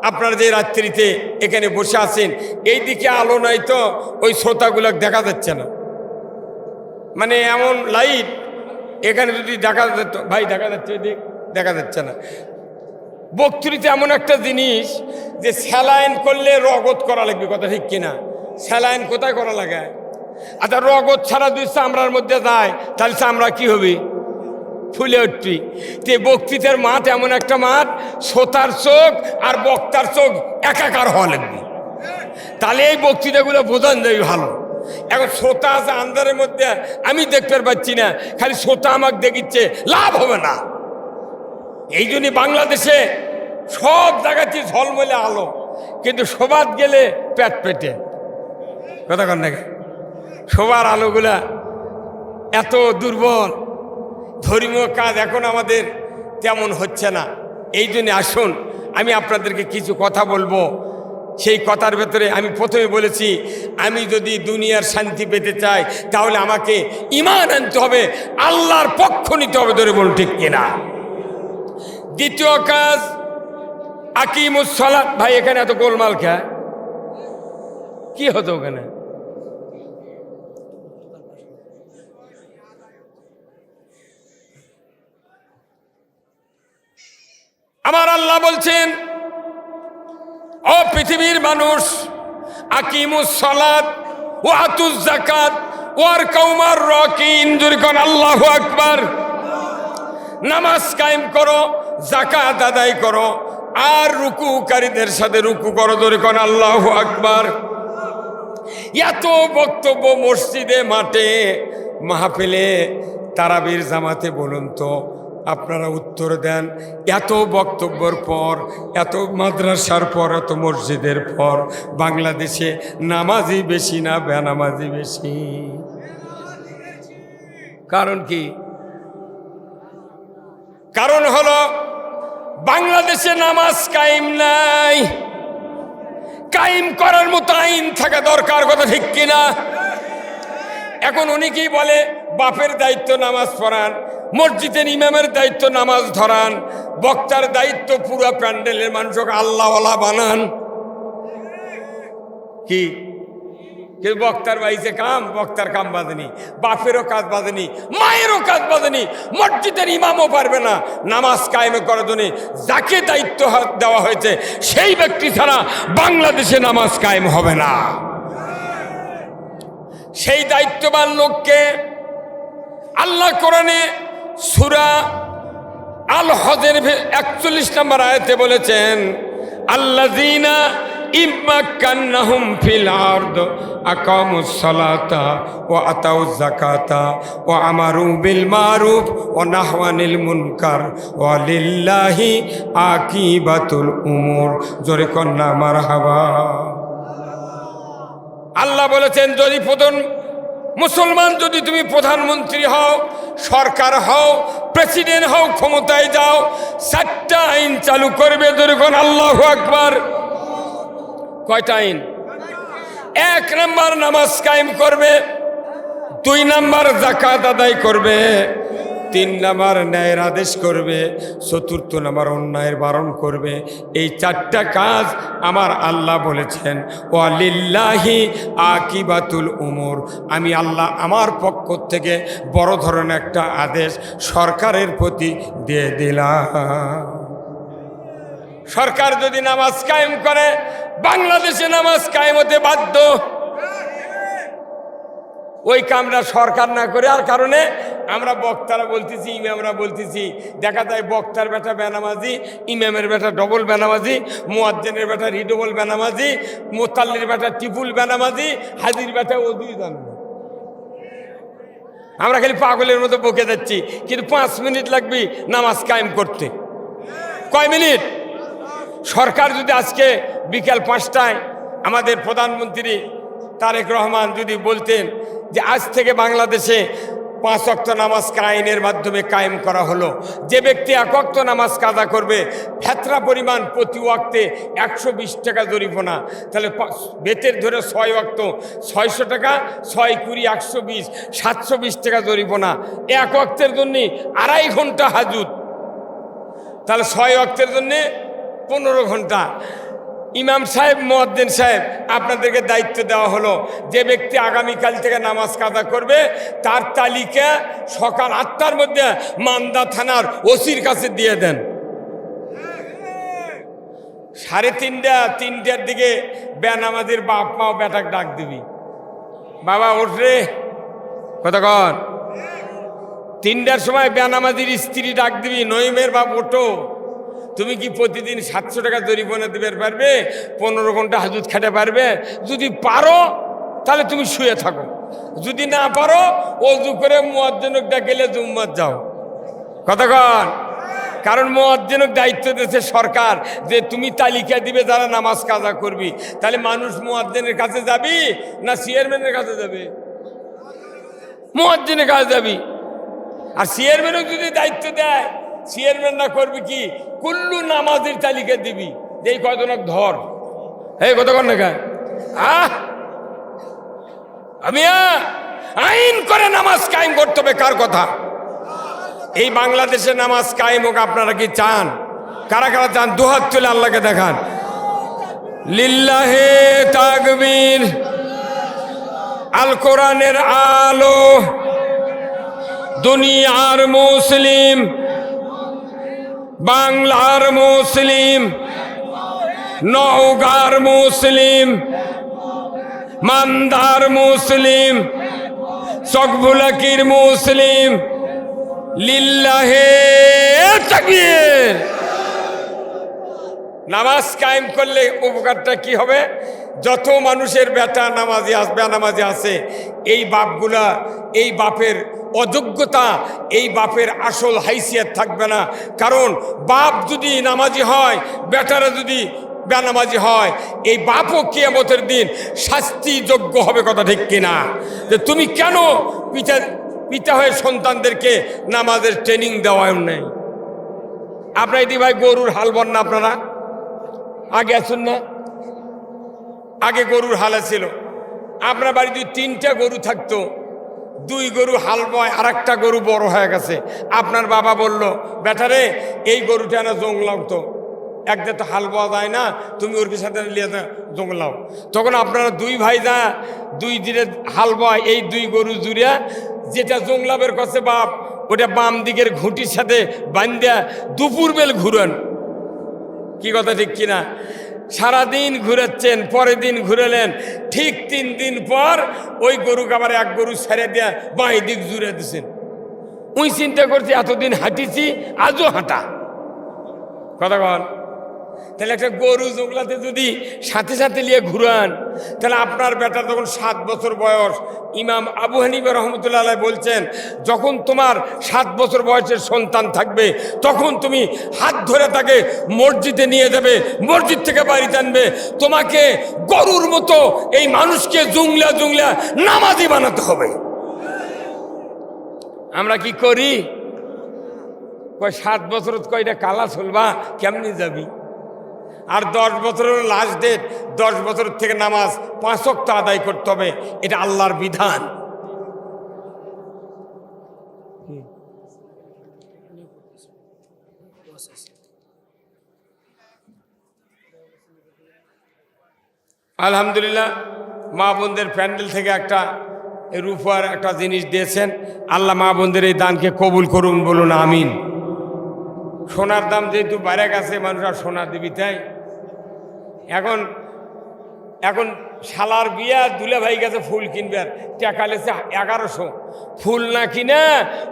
আপনারা যে রাত্রিতে এখানে বসে আছেন, এই দিকে আলো নাই তো ওই শ্রোতাগুলো দেখা যাচ্ছে না, মানে এমন লাইট এখানে যদি দেখা যেত, ভাই দেখা যাচ্ছে, দেখা যাচ্ছে না। বক্তৃতা এমন একটা জিনিস যে স্যালাইন করলে রগত করা লাগবে, কথা ঠিক কিনা? স্যালাইন কোথায় করা লাগে? আচ্ছা, রগত ছাড়া যদি চামড়ার মধ্যে যায় তাহলে চামড়া কি হবে? ফুলে উঠবি। তে বক্তৃতার মাঠ এমন একটা মাঠ, শ্রোতার চোখ আর বক্তার চোখ একাকার হওয়া লাগবে, তাহলে এই বক্তৃতাগুলো বোঝান যাবে ভালো। এখন শ্রোতা আছে আন্ধারের মধ্যে, আমি দেখতে পাচ্ছি না, খালি শ্রোতা আমাকে দেখিচ্ছে, লাভ হবে না। এই জন্য বাংলাদেশে সব জায়গাতে ঝলমলে আলো, কিন্তু সবার গেলে পেট পেটে, কথা কন নাকি? সবার আলোগুলা এত দুর্বল, ধর্মীয় কাজ এখন আমাদের তেমন হচ্ছে না। এই জন্য আসুন আমি আপনাদেরকে কিছু কথা বলবো। সেই কথার ভেতরে আমি প্রথমে বলেছি, আমি যদি দুনিয়ার শান্তি পেতে চাই তাহলে আমাকে ঈমান আনতে হবে, আল্লাহর পক্ষ নিতে হবে, ধরে বলুন ঠিক কিনা? দ্বিতীয় কাজ, আকিমুস সালাত। ভাই এখানে এত গোলমাল খায়, কি হতো ওখানে? আমার আল্লাহ বলছেন, ও পৃথিবীর মানুষ, আকিমুস সালাত ওয়া আতুজ যাকাত ওয়ারকাউ মার রাকিন, জোরে কোন আল্লাহু আকবার। নামাজ কায়েম করো, যাকাত আদায় করো, আর রুকুকারীদের সাথে রুকু করো, জোরে কোন আল্লাহু আকবার। এত বক্তব্য মসজিদে, মাঠে, মাহফিলে, তারাবির জামাতে, বলুন তো আপনারা উত্তর দেন, এত বক্তব্যের পর, এত মাদ্রাসার পর, এত মসজিদের পর বাংলাদেশে নামাজি বেশি না বেনামাজি বেশি? কারণ কি? কারণ হলো বাংলাদেশে নামাজ কায়েম নাই। কায়েম করার মতো আইন থাকা দরকার, কথা ঠিক কিনা? এখন অনেকেই বলে বাপের দায়িত্ব নামাজ পড়ান, মসজিদের ইমামের দায়িত্ব নামাজ ধরান, বক্তার দায়িত্ব পুরো প্যান্ডেলের মানুষকে আল্লাহওয়ালা বানান। কি বক্তার বাইছে কাম, বক্তার কাম বাঁধেনি, বাপেরও কাজ বাঁধেনি, মায়েরও কাজ বাঁধেনি, মসজিদের ইমামও পারবে না নামাজ কায়েম করার জন্য। যাকে দায়িত্ব দেওয়া হয়েছে সেই ব্যক্তি ছাড়া বাংলাদেশে নামাজ কায়েম হবে না। সেই দায়িত্ববান লোককে আল্লাহ কোরআনে সূরা আল হজের 41 নম্বর আয়াতে বলেছেন, আল্লাযীনা ইম্মাক্কান্নাহুম ফিল আরদ আকামুস সালাতা ওয়া আতাউজ যাকাতা ওয়া আমারু বিল মারুফ ওয়া নাহাউ আনিল মুনকার ওয়া লিল্লাহি আকিবাতুল উমুর। জোরে কন্না মারহাবা। আল্লাহ বলেছেন, যদি মুসলমান, যদি তুমি প্রধানমন্ত্রী হও, সরকার হও, প্রেসিডেন্ট হও, ক্ষমতায় যাও, 4টা আইন চালু করবে। জোরে কোন আল্লাহু আকবার। কয়টা আইন? 1 নম্বর নামাজ কায়েম করবে, 2 নম্বর যাকাত আদায় করবে, 3 নম্বর ন্যায়ের আদেশ করবে, 4র্থ নম্বর অন্যায়ের বারণ করবে। এই 4টা কাজ আমার আল্লাহ বলেছেন, ওয়ালিল্লাহি আকিবাতুল উমুর। আমি আল্লাহ আমার পক্ষ থেকে বড় ধরনের একটা আদেশ সরকারের প্রতি দিয়ে দিলাম। সরকার যদি নামাজ কায়েম করে, বাংলাদেশে নামাজ কায়েম হতে বাধ্য। ওই কামরা সরকার না করে, আর কারণে আমরা বক্তারা বলতেছি, ইমামরা বলতেছি, দেখা যায় বক্তার বেটা বেনামাজি, ইমামের বেটা ডবল বেনামাজি, মুয়াজ্জিনের বেটা রিডবল বেনামাজি, মোতাল্লির বেটা টিপুল বেনামাজি, হাজির বেটা ও 2 জন। আমরা খালি পাগলের মতো বকে যাচ্ছি, কিন্তু 5 মিনিট লাগবে নামাজ কায়েম করতে। কয় মিনিট? সরকার যদি আজকে বিকাল 5টায় আমাদের প্রধানমন্ত্রী তারেক রহমান যদি বলতেন যে আজ থেকে বাংলাদেশে 5 ওয়াক্ত নামাজ আইনের মাধ্যমে কায়েম করা হলো, যে ব্যক্তি 1 ওয়াক্ত নামাজ কাজা করবে ফেতরা পরিমাণ প্রতি ওয়াক্তে 120 টাকা জরিমানা, তাহলে বেতের ধরে 6 ওয়াক্ত 600 টাকা, 6 কুড়ি 120, 720 টাকা জরিমানা। 1 ওয়াক্তের জন্য 2.5 ঘন্টা হাজুত, তাহলে 6 ওয়াক্তের জন্য 15 ঘন্টা। ইমাম সাহেব, মুয়াজ্জিন সাহেব, আপনাদেরকে দায়িত্ব দেওয়া হলো, যে ব্যক্তি আগামীকাল থেকে নামাজ কাজা করবে তার তালিকা সকাল 8টার মধ্যে মান্দা থানার ওসির কাছে দিয়ে দেন। 3:30-3টার দিকে বেনামাজির বাপ মাও বেটাক ডাক দিবি, বাবা ওঠ রে, কতক্ষণ? 3টার সময় বেনামাজির স্ত্রী ডাক দিবি, নইমের বাপ ওঠো। তুমি কি প্রতিদিন 700 টাকা জরিমানা দিতে পারবে? 15 ঘন্টা হাজুত খেতে পারবে? যদি পারো তাহলে তুমি শুয়ে থাকো, যদি না পারো ওযু করে মুয়াজ্জিনক ডাকেলে জুম্মাত যাও। কতক্ষণ? কারণ মুয়াজ্জিনক দায়িত্ব দিয়েছে সরকার যে তুমি তালিকা দিবে যারা নামাজ কাজা করবি। তাহলে মানুষ মুয়াজ্জিনের কাছে যাবি না চেয়ারম্যানের কাছে যাবে? মুয়াজ্জিনের কাছে যাবি। আর চেয়ারম্যানও যদি দায়িত্ব দেয়, চেয়ারম্যান না করবি কি, কুল্লু নামাজের তালিকা দিবি, যে কয়জনক ধর, এই কতক্ষণ না আমি আইন করে নামাজ কায়েম করতে হবে। কার কথা? এই বাংলাদেশে নামাজ কায়েম হোক। আপনারা কি চান? কারা কারা চান? দুহাত তুলে আল্লাহকে দেখান। লিল্লাহে তাকবীর। আল কোরআনের আলো, দুনিয়ার মুসলিম, বাংলার মুসলিম, নওগাঁর মুসলিম, মান্দার মুসলিম, চকভুলাকির মুসলিম। লিল্লাহে তাকবীর। নামাজ কায়েম করলে উপকারটা কি হবে? যত মানুষের বেটা নামাজি বেনামাজি আছে, এই বাপগুলা, এই বাপের অযোগ্যতা, এই বাপের আসল হাইসিয়ত থাকবে না। কারণ বাপ যদি নামাজি হয়, বেটারা যদি বেনামাজি হয়, এই বাপও কিয়ামতের দিন শাস্তিযোগ্য হবে। কথা ঠিক কিনা? যে তুমি কেন পিতা হয়ে সন্তানদেরকে নামাজের ট্রেনিং দেওয়া নেই? আপনার এদি ভাই গরুর হাল বন না? আপনারা আগে আসুন না, আগে গরুর হালে ছিল। আপনার বাড়ি যদি 3টা গরু থাকতো, 2 গরু হাল বয়, আর একটা গরু বড় হয়ে গেছে। আপনার বাবা বলল, বেটারে এই গরুটা না জংলাও, তো একদা তো হাল বওয়া যায় না, তুমি ওর সাথে নিয়ে জংলাও। তখন আপনারা 2 ভাই যা 2 দিনে হাল বয়, এই 2 গরু জুড়িয়া যেটা জংলাবের কাছে বাপ, ওটা বাম দিকের ঘুঁটির সাথে বান্ধা দুপুর বেল ঘুরান। কি কথা ঠিক কিনা? সারাদিন ঘুরাচ্ছেন, পরের দিন ঘুরালেন, ঠিক 3 দিন পর ওই গরুকে আবার এক গরু ছেড়ে দেয়া বাঁ দিক জুড়ে দিচ্ছেন। ওই চিন্তা করছি এতদিন হাঁটিছি, আজও হাঁটা। কথা কন। তাহলে একটা গরু জঙ্গলাতে যদি সাথে সাথে নিয়ে ঘুরান, তাহলে আপনার বেটা তখন 7 বছর বয়স। ইমাম আবু হানিফা রহমতুল্লাহ আলাইহি বলছেন, যখন তোমার 7 বছর বয়সের সন্তান থাকবে, তখন তুমি হাত ধরে তাকে মসজিদে নিয়ে যাবে, মসজিদ থেকে বাড়িতে আনবে। তোমাকে গরুর মতো এই মানুষকে জুংলা জুংলা নামাজি বানাতে হবে। আমরা কি করি? 7 বছর কয়টা কালা চলবা, কেমনি যাবি? আর 10 বছরের লাস্ট ডেট, 10 বছর থেকে নামাজ 5 ওয়াক্ত আদায় করতে হবে। এটা আল্লাহর বিধান। আলহামদুলিল্লাহ, মা বোনদের প্যান্ডেল থেকে একটা রূপার একটা জিনিস দিয়েছেন। আল্লাহ মা বোনদের এই দানকে কবুল করুন, বলুন আমিন। সোনার দাম যেহেতু বাইরে গেছে, মানুষ আর সোনা দিবি, তাই এখন শালার বিয়া, দুলা ভাই গেছে ফুল কিনবে, আর টাকা লেছে 1100। ফুল না কিনা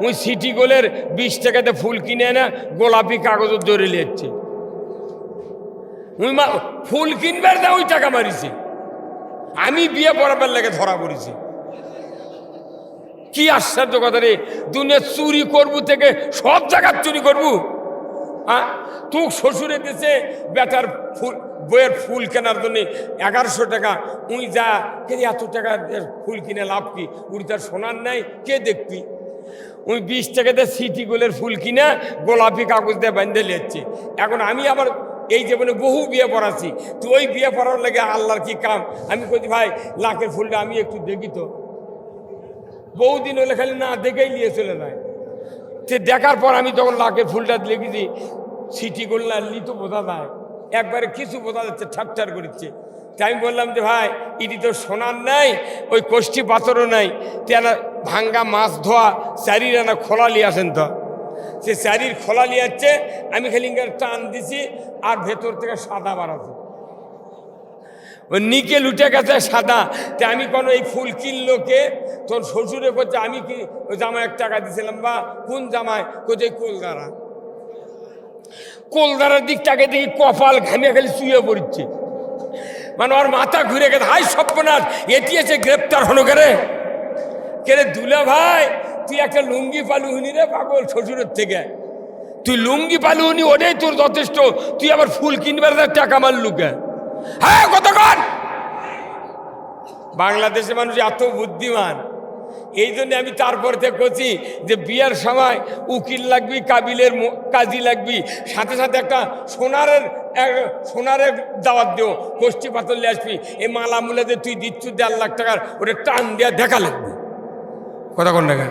ওই সিটি গোলের 20 টাকাতে ফুল কিনে না, গোলাপি কাগজের দৌড়ে লিখছে। ওই ফুল কিনবার না ওই টাকা মারিছে। আমি বিয়ে পড়াবার লেগে ধরা পড়েছি। কি আশ্চর্য কথা রে! দুনিয়া চুরি করবো থেকে সব জায়গার চুরি করবো। হ্যাঁ, তুই শ্বশুরে দিছে বেটার ফুল, বইয়ের ফুল কেনার জন্য 1100 টাকা। উই যা কে এত টাকা ফুল কিনে লাভ কি? উনি তার সোনার নাই, কে দেখবি? উনি 20 টাকাতে সিটি গোলের ফুল কিনে গোলাপি কাগজ দিয়ে বাঁধে লিখছে। এখন আমি আবার এই জীবনে বহু বিয়ে পড়াচ্ছি, তো ওই বিয়ে পড়ার লাগে আল্লাহর কি কাম। আমি কইছি ভাই লাখের ফুলটা আমি একটু দেখি তো। বহুদিন হলে খালি না দেখেই নিয়ে চলে যায়। সে দেখার পর আমি তখন লাখের ফুলটা লিখেছি, সিটি গোল না লি তো বোঝা যায়, একবারে কিছু বোঝা যাচ্ছে, ঠাট্টার করছে। তাই আমি বললাম যে ভাই ইটি তো সোনার নাই, ওই কোষ্ঠী পাথরও নাই, তেনা ভাঙ্গা মাছ ধোয়া 4 আনা খোলা নিয়ে আসেন। তো সে 4 খোলা নিয়ে আসছে, আমি খালি টান দিছি, আর ভেতর থেকে সাদা বাড়াচ্ছে। ওই নিকেল উঠে গেছে সাদা। তে আমি কোনো এই ফুল কিনলো কে? তোর শ্বশুরে করছে, আমি কি ওই জামায় 1 টাকা দিয়েছিলাম। বা কোন জামায়? কোথায়? কোলদারা। কোলদারার দিকটাকে দেখি কপাল ঘামিয়ে খালি শুয়ে পড়ছে, মানে ওর মাথা ঘুরে গেছে। হাই সর্বনাশ, এটি এসে গ্রেপ্তার হলো কেরে? কেরে দুলা ভাই, তুই একটা লুঙ্গি পালুহনি রে পাগল শ্বশুরের থেকে। তুই লুঙ্গি পালুহনি, ওটাই তোর যথেষ্ট। তুই আবার ফুল কিনবার টাকা মারলু কে? হ্যাঁ কতক্ষণ? বাংলাদেশের মানুষ এত বুদ্ধিমান, এই জন্য আমি তারপর থেকে করছি যে বিয়ের সময় উকিল লাগবি, কাবিলের কাজী লাগবি, সাথে সাথে একটা সোনারের দাওয়াত দিও, কোষ্ঠী পাথর নিয়ে আসবি। এই মালা মুলা যে তুই দিচ্ছ 1.5 লাখ টাকার, ওটা টান দেওয়া দেখা লাগবে। কথা কোন টাকা?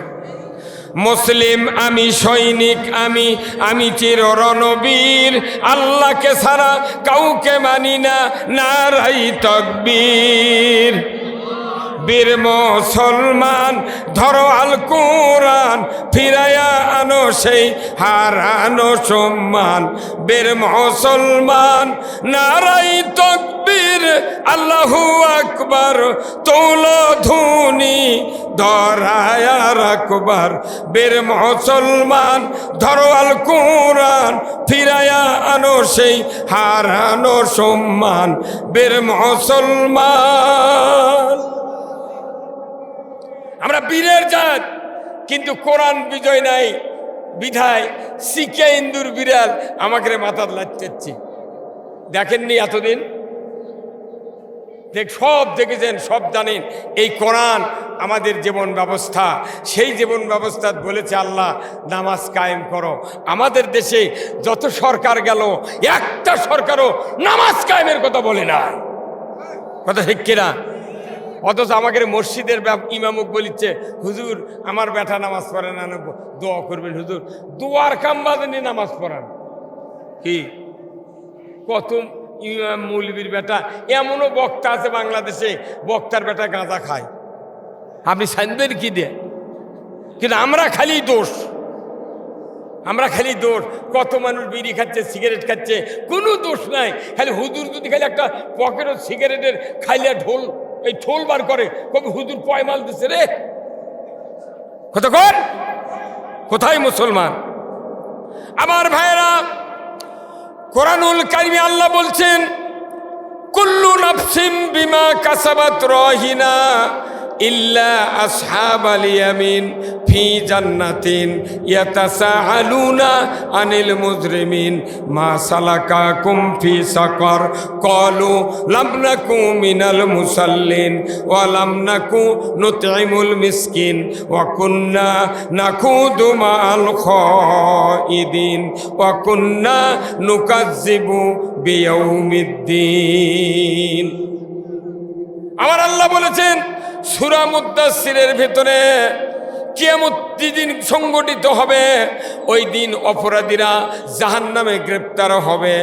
মুসলিম আমি, সৈনিক আমি, আমি চির রণবীর, আল্লাহকে ছাড়া কাউকে মানি না, নারাই তাকবীর। বীর মুসলমান ধরো আল কোরআন, ফিরায়া আনো সেই হারানো সম্মান। বের মুসলমান নারাই তাকবীর আল্লাহু আকবার, তোলো ধ্বনি ধরায় রাখবার। বের মুসলমান ধরো আল কোরআন, ফিরায়া আনো সেই হারানো সম্মান। বের মুসলমান। আমরা বীরের জাত, কিন্তু কোরআন বিজয় নাই বিধায় শিখে ইন্দুর বিড়াল আমাকে মাথার লাগতেছি। দেখেননি এতদিন? সব দেখেছেন, সব জানেন। এই কোরআন আমাদের জীবন ব্যবস্থা। সেই জীবন ব্যবস্থা বলেছে আল্লাহ নামাজ কায়েম করো। আমাদের দেশে যত সরকার গেল, একটা সরকারও নামাজ কায়েমের কথা বলে না। কথা ঠিক কিনা? অথচ আমাদের মসজিদের ইমামুক বলিচ্ছে, হুজুর আমার বেটা নামাজ পড়ে না, দোয়া করবেন হুজুর। দোয়ার কাম বাজেনি, নামাজ পড়ান কি? কত ইমাম মৌলবীর বেটা, এমনও বক্তা আছে বাংলাদেশে, বক্তার বেটা গাঁজা খায়। আপনি ছাড়বেন কি দিয়ে? কিন্তু আমরা খালি দোষ, আমরা খালি দোষ। কত মানুষ বিড়ি খাচ্ছে, সিগারেট খাচ্ছে, কোনো দোষ নাই। খালি হুজুর যদি খালি একটা পকেটও সিগারেটের খাইলে ঢোল, এই ঠোল বার করে, কবি হুজুর পয়মাল দিচ্ছে রে। কতক্ষণ কোথায় মুসলমান? আমার ভাইয়েরা, কোরআনুল কারিমে আল্লাহ বলছেন, কুল্লু নাফসিম বিমা কাসাবাত রাহিনা ইল্লা আসহাবাল ইয়ামিন ফি জান্নাতিন ইয়াতাসাআলুনা আনিল মুজরিমিন মা সালাকাকুম ফি সাকার ক্বালু লাম নাকু মিনাল মুসাল্লিন ওয়া লাম নাকু নুতঈমুল মিসকিন ওয়া কুন্না নাকুদু মা'আল খাইদিন ওয়া কুন্না নুকাজ্জিবু বিয়াউমিদ্দিন। আমার আল্লাহ বলেছেন সূরা মুদ্দাসসিরের ভিতরে, কিয়ামত দিন সংগঠিত হবে। ওই দিন অপরাধীরা জাহান্নামে গ্রেপ্তার হবে।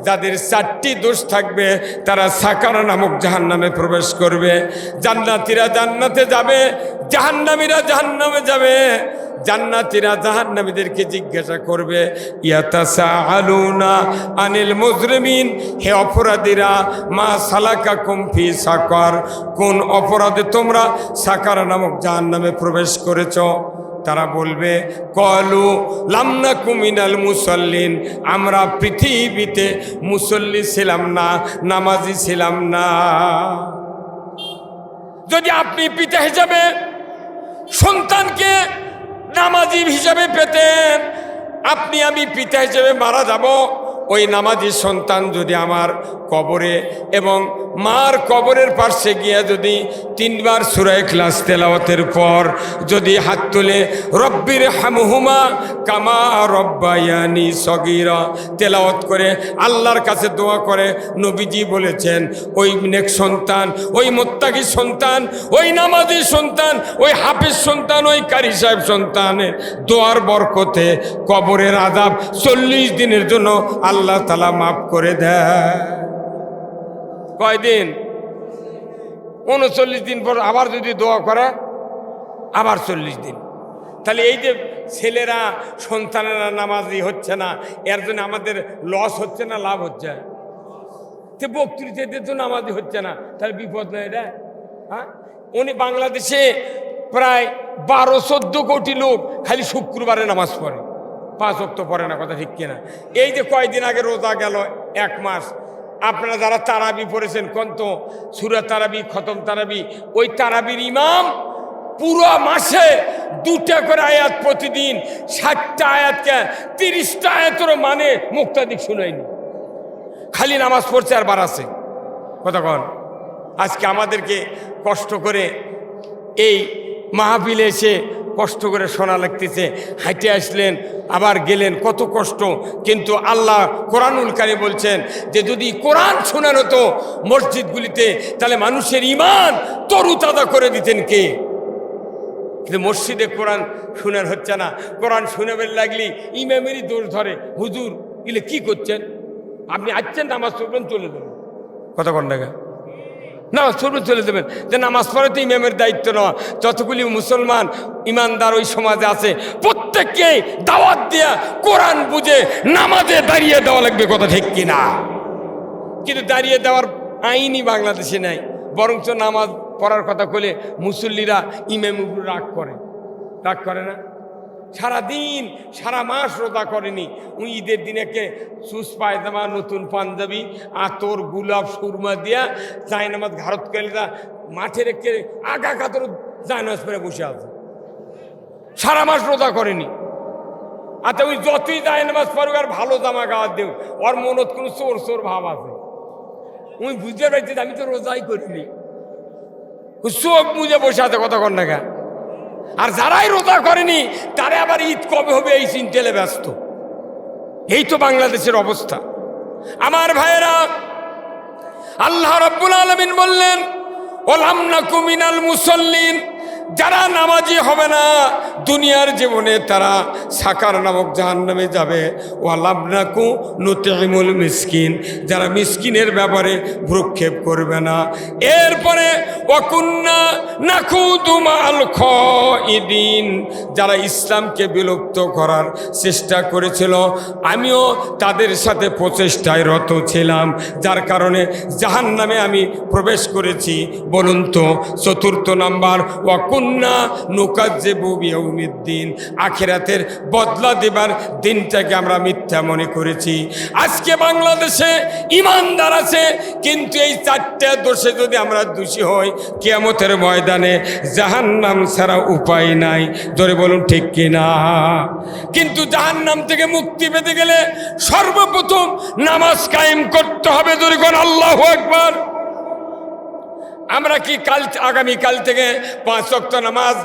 যাদের 4টি দোষ থাকবে তারা সাকার নামক জাহান্নামে প্রবেশ করবে। জান্নাতীরা জান্নাতে যাবে, জাহান্নামীরা জাহান্নামে যাবে। জান্নাতীরা জাহান্নামীদেরকে জিজ্ঞাসা করবে, ইয়াতাসাআলুনা আনিল মুজরিমিন, হে অপরাধীরা, মা সালাকাকুম ফি সাকার, কোন অপরাধে তোমরা সাকার নামক জাহান্নামে প্রবেশ করেছ? তারা বলবে, ক্বালু লাম নাকু মিনাল মুসাল্লিন, আমরা পৃথিবীতে মুসল্লি ছিলাম না, নামাজি ছিলাম না। যদি আপনি পিতা হিসাবে সন্তানকে নামাজি হিসাবে পেতেন, আপনি আমি পিতা হিসেবে মারা যাব, ওই নামাজি সন্তান যদি আমার কবরে এবং মার কবরের পাশে গিয়ে যদি 3 বার সূরা ইখলাস তেলাওয়াতের পর যদি হাত তুলে রব্বির হামহুমা কামা রব্বায়ানি সগীরা তেলাওয়াত করে আল্লাহর কাছে দোয়া করে, নবীজি বলেছেন ওই নেক সন্তান, ওই মুত্তাকি সন্তান, ওই নামাজি সন্তান, ওই হাফেজ সন্তান, ওই কারি সাহেব সন্তানের দোয়ার বরকতে কবরের আযাব 40 দিনের জন্য আল্লাহ তাআলা মাফ করে দেয়। কয়দিন? 39 দিন পর আবার যদি দোয়া করে আবার 40 দিন। তাহলে এই যে ছেলেরা সন্তানেরা নামাজি হচ্ছে না, এর জন্য আমাদের লস হচ্ছে না লাভ হচ্ছে? বক্তৃতাদের তো নামাজি হচ্ছে না, তাহলে বিপদ নয় এটা? হ্যাঁ, উনি বাংলাদেশে প্রায় 12-14 কোটি লোক খালি শুক্রবারে নামাজ পড়ে, 5 ওয়াক্ত পড়ে না। কথা ঠিক কিনা? এই যে কয়দিন আগে রোজা গেল, 1 মাস, আপনারা যারা তারাবি পড়েছেন কোন তো সূরা তারাবি, খতম তারাবি, ওই তারাবির ইমাম পুরো মাসে 2টা করে আয়াত প্রতিদিন, 60টা আয়াতকে 30টা আয়াতেরও মানে মুক্তাদিক শুনাইনি, খালি নামাজ পড়ছে আর বাড়াচ্ছে। কতক্ষণ? আজকে আমাদেরকে কষ্ট করে এই মাহফিলে এসে কষ্ট করে শোনা লাগতেছে, হাঁটে আসলেন আবার গেলেন, কত কষ্ট। কিন্তু আল্লাহ কোরআনুল কারীম বলছেন যে যদি কোরআন শোনানো হতো মসজিদগুলিতে, তাহলে মানুষের ঈমান তরুতাজা করে দিতেন কে? কিন্তু মসজিদে কোরআন শোনার হচ্ছে না। কোরআন শোনাবেন লাগলি ইমামেরই দোষ ধরে, হুজুর এলে কি করছেন আপনি? আসছেন নামাজ পড়বেন, চলে যাবেন। কতক্ষণ টাকা নামাজ পড়বেন, চলে যাবেন। যে নামাজ পড়ে তো ইমামের দায়িত্ব নেওয়া। যতগুলি মুসলমান ইমানদার ওই সমাজে আছে, প্রত্যেক প্রত্যেককে দাওয়াত দিয়া কোরআন বুঝে নামাজে দাঁড়িয়ে দেওয়া লাগবে, কথা ঠিক কিনা? কিন্তু দাঁড়িয়ে দেওয়ার আইনই বাংলাদেশে নাই, বরঞ্চ নামাজ পড়ার কথা বলে মুসল্লিরা ইমামুর রাগ করে না? সারাদিন সারা মাস রোজা করেনি, উনি ঈদের দিনেকে সুস পায়জামা, নতুন পাঞ্জাবি, আতর, গোলাপ, সুরমা দিয়া জায়নামাজ ঘারত করে মাঠে রেখে আগা কাতর জায়নামাজ পরে বসে আছে, সারা মাস রোজা করেনি। আচ্ছা ওই যতই জায়নামাজ পড়ুক আর ভালো জামা গাওয়ার দেব, ওর মনত কোনো চোর ভাব আছে। উনি বুঝতে পারছি আমি তো রোজাই করিনি, চোখ মুজে বসে আছে, কথা কন না। আর যারাই রোজা করেনি তারা আবার ঈদ কবে হবে এই চিন্তায় ব্যস্ত। এই তো বাংলাদেশের অবস্থা। আমার ভাইয়েরা, আল্লাহ রাব্বুল আলামিন বললেন ওয়ালাম নাকু মিনাল মুসাল্লিন, যারা নামাজি হবে না দুনিয়ার জীবনে তারা সাকার নামক জাহান্নামে যাবে। ওয়ালাম নাকু নুতিমুল মিসকিন, যারা মিসকিনের ব্যাপারে ভ্রুক্ষেপ করবে না। এরপরে ওয়াকুন্না নাকুদু মাল খাইদিন, যারা ইসলামকে বিলুপ্ত করার চেষ্টা করেছিল আমিও তাদের সাথে প্রচেষ্টায় রত ছিলাম, যার কারণে জাহান্নামে আমি প্রবেশ করেছি। বলুন তো চতুর্থ নাম্বার, ওয়াকুন্না নুকাজ্জিবু বিয়াউমিদ্দিন, আখিরাতের বদলা দেবার দিনটাকে আমরা মিথ্যা মনে করেছি। আজকে বাংলাদেশে ইমানদার আছে, কিন্তু এই চারটা দোষে যদি আমরা দোষী হই কিয়ামতের ময়দানে জাহান্নাম ছাড়া উপায় নাই। ধরে বলুন ঠিক কিনা? কিন্তু জাহান্নাম থেকে মুক্তি পেতে গেলে সর্বপ্রথম নামাজ কায়েম করতে হবে। ধরে কোন আল্লাহু আকবার। আমরা কি আগামীকাল থেকে 5 ওয়াক্ত নামাজ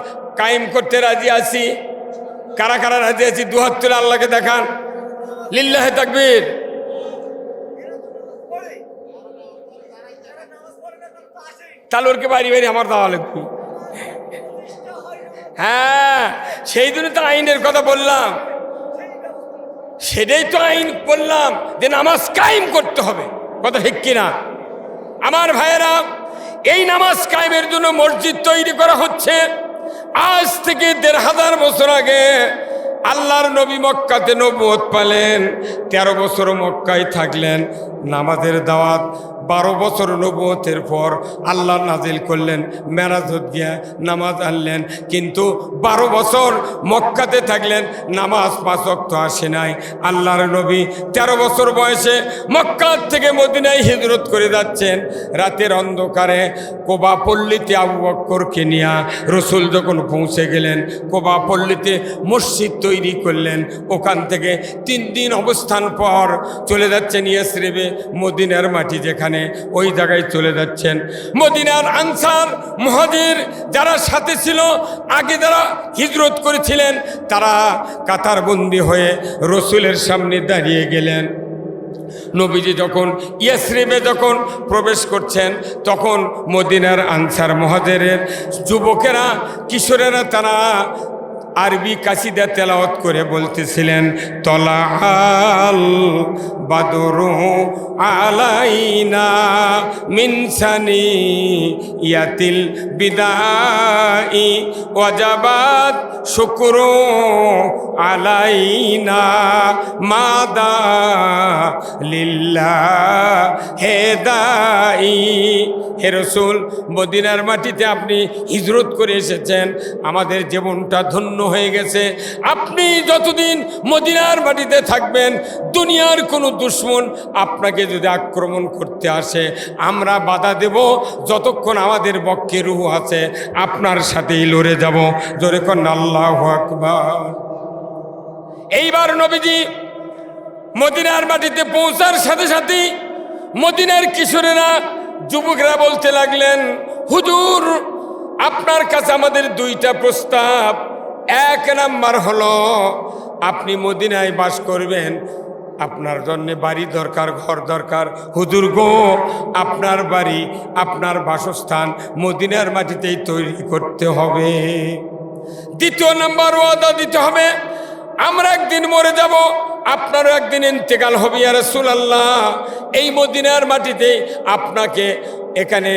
কায়েম করতে রাজি আছি? কারা কারা রাজি আছি? দুহাত তুলে আল্লাহকে দেখান। লিল্লাহে তাকবীর। তালুরকে বাড়ি বাড়ি আমার দেওয়া লাগবে। হ্যাঁ, সেই জন্য তো আইনের কথা বললাম, সেটাই তো আইন বললাম যে নামাজ কায়েম করতে হবে, কথা ঠিক কিনা? আমার ভাইয়েরা, এই নামাজ কায়েমের জন্য মসজিদ তৈরি করা হচ্ছে। আজ থেকে 1500 বছর আগে আল্লাহর নবী মক্কাতে নবুয়ত পেলেন, 13 বছর মক্কায় থাকলেন, নামাজের দাওয়াত। 12 বছর নবুয়তের পর আল্লাহ নাজিল করলেন, মেরাজত গিয়া নামাজ আনলেন। কিন্তু 12 বছর মক্কাতে থাকলেন, নামাজ 5 ওয়াক্ত আসে নাই। আল্লাহর নবী 13 বছর বয়সে মক্কা থেকে মদিনায় হিজরত করে যাচ্ছেন। রাতের অন্ধকারে কোবা পল্লীতে আবু বকরকে নিয়া রসুল যখন পৌঁছে গেলেন, কোবা পল্লীতে মসজিদ তৈরি করলেন। ওখান থেকে 3 দিন অবস্থান পর চলে যাচ্ছেন ইয়াসরিবে, মদিনার মাটি যেখানে, ওই জায়গায় চলে যাচ্ছেন। মদিনার আনসার মুহাজির যারা সাথে ছিল, আগে যারা হিজরত করেছিলেন, তারা কাতারবন্দি হয়ে রসুলের সামনে দাঁড়িয়ে গেলেন। নবীজি যখন ইয়াসরিবে যখন প্রবেশ করছেন, তখন মদিনার আনসার মুহাজিরের যুবকেরা, কিশোরেরা তারা আরবি কাসিদা তেলাওয়াত করে বলতেছিলেন, তলাআল বাদরু আলাইনা মিন সানিয়াতিল বিদাই ওয়াজাবাত শুকরু আলাইনা মাদা লিল্লাহি দাই। হে রাসূল, মদিনার মাটিতে আপনি হিজরত করে এসেছেন, আমাদের জীবনটা ধন্য হয়ে গেছে। আপনি যতদিন মদিনার মাটিতে থাকবেন, দুনিয়ার কোনো দুশমন আপনাকে যদি আক্রমণ করতে আসে, আমরা বাধা দেব। যতক্ষণ আমাদের বক্ষে রূহ আছে আপনার সাথেই লড়ে যাব। জোরে কোন আল্লাহু আকবার। এইবার নবীজি মদিনার মাটিতে পৌঁছার সাথে সাথেই মদিনার কিশোরেরা, যুবকরা বলতে লাগলেন, হুজুর, আপনার কাছে আমাদের 2টা প্রস্তাব। 1 নাম্বার হলো, আপনি মদিনায় বাস করবেন, আপনার জন্য বাড়ি দরকার, ঘর দরকার। হুজুর গো, আপনার বাড়ি, আপনার বাসস্থান মদিনার মাটিতেই তৈরি করতে হবে। 2 নাম্বার ওয়াদা দিতে হবে, আমরা একদিন মরে যাব, আপনারও একদিন ইন্তেকাল হবে ইয়া রাসূলুল্লাহ। এই মদিনার মাটিতে আপনাকে এখানে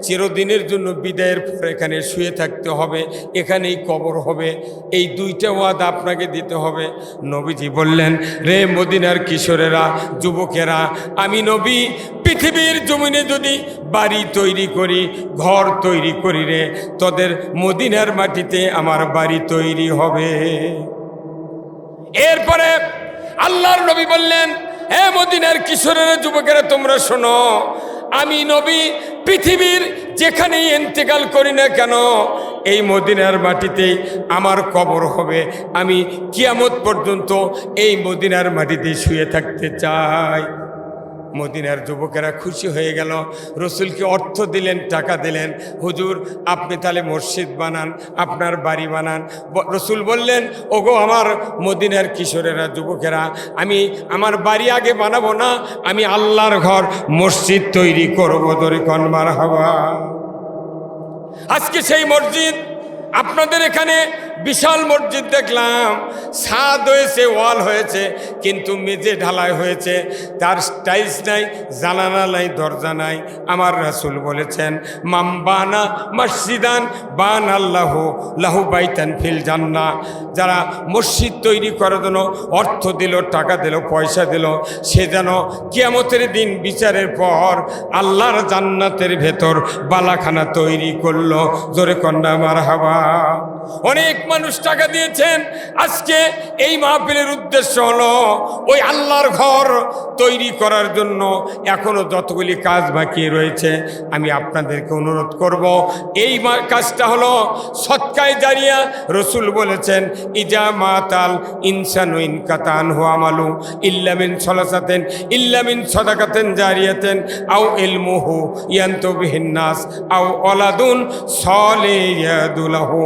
চিরদিনের জন্য বিদায়ের পর এখানে শুয়ে থাকতে হবে, এখানেই কবর হবে। এই দুইটা ওয়াদা আপনাকে দিতে হবে। নবীজি বললেন, রে মদিনার কিশোরেরা, যুবকেরা, আমি নবী পৃথিবীর জমিনে যদি বাড়ি তৈরি করি, ঘর তৈরি করি রে, তোদের মদিনার মাটিতে আমার বাড়ি তৈরি হবে। এরপরে আল্লাহর নবী বললেন, হে মদিনার কিশোরেরা, যুবকেরা, তোমরা শোনো, আমি নবী পৃথিবীর যেখানেই ইন্তেকাল করি না কেন, এই মদিনার মাটিতেই আমার কবর হবে। আমি কিয়ামত পর্যন্ত এই মদিনার মাটিতে শুয়ে থাকতে চাই। মদিনার যুবকেরা খুশি হয়ে গেল, রসুলকে অর্থ দিলেন, টাকা দিলেন। হুজুর, আপনি তাহলে মসজিদ বানান, আপনার বাড়ি বানান। রসুল বললেন, ওগো আমার মদিনার কিশোরেরা, যুবকেরা, আমি আমার বাড়ি আগে বানাবো না, আমি আল্লাহর ঘর মসজিদ তৈরি করবো। ধরে কোন মারহাবা। আজকে সেই মসজিদ আপনাদের এখানে বিশাল মসজিদ দেখলাম, ছাদ হয়েছে, ওয়াল হয়েছে, কিন্তু মেঝে ঢালাই হয়েছে, তার টাইলস নাই, জানালা নাই, দরজা নাই। আমার রাসূল বলেছেন, মাম বানা মসজিদান বান আল্লাহ লাহু বাইতান ফিল জান্নাহ। যারা মসজিদ তৈরি করার জন্য অর্থ দিল, টাকা দিল, পয়সা দিল, সে যেন কিয়ামতের দিন বিচারের পর আল্লাহর জান্নাতের ভেতর বালাখানা তৈরি করলো। জোরে কন্যা মারহাবা। অনেক মানুষ টাকা দিয়েছেন। আজকে এই মাহফিলের উদ্দেশ্য হলো ওই আল্লাহর ঘর তৈরি করার জন্য। এখনো যতগুলি কাজ বাকি রয়েছে, আমি আপনাদেরকে অনুরোধ করব, এই কাজটা হলো সদকায়ে জারিয়া। রসুল বলেছেন, ইজা মাতাল ইনসানু ইনকাতান হুয়া আমালু ইল্লা মিন সলাসাতেন ইল্লা মিন সাদাকাতেন জারিয়াতেন আও ইলমুহু ইয়ানতাবিহিন নাস আও ওয়ালাদুন সালিহু লাহু।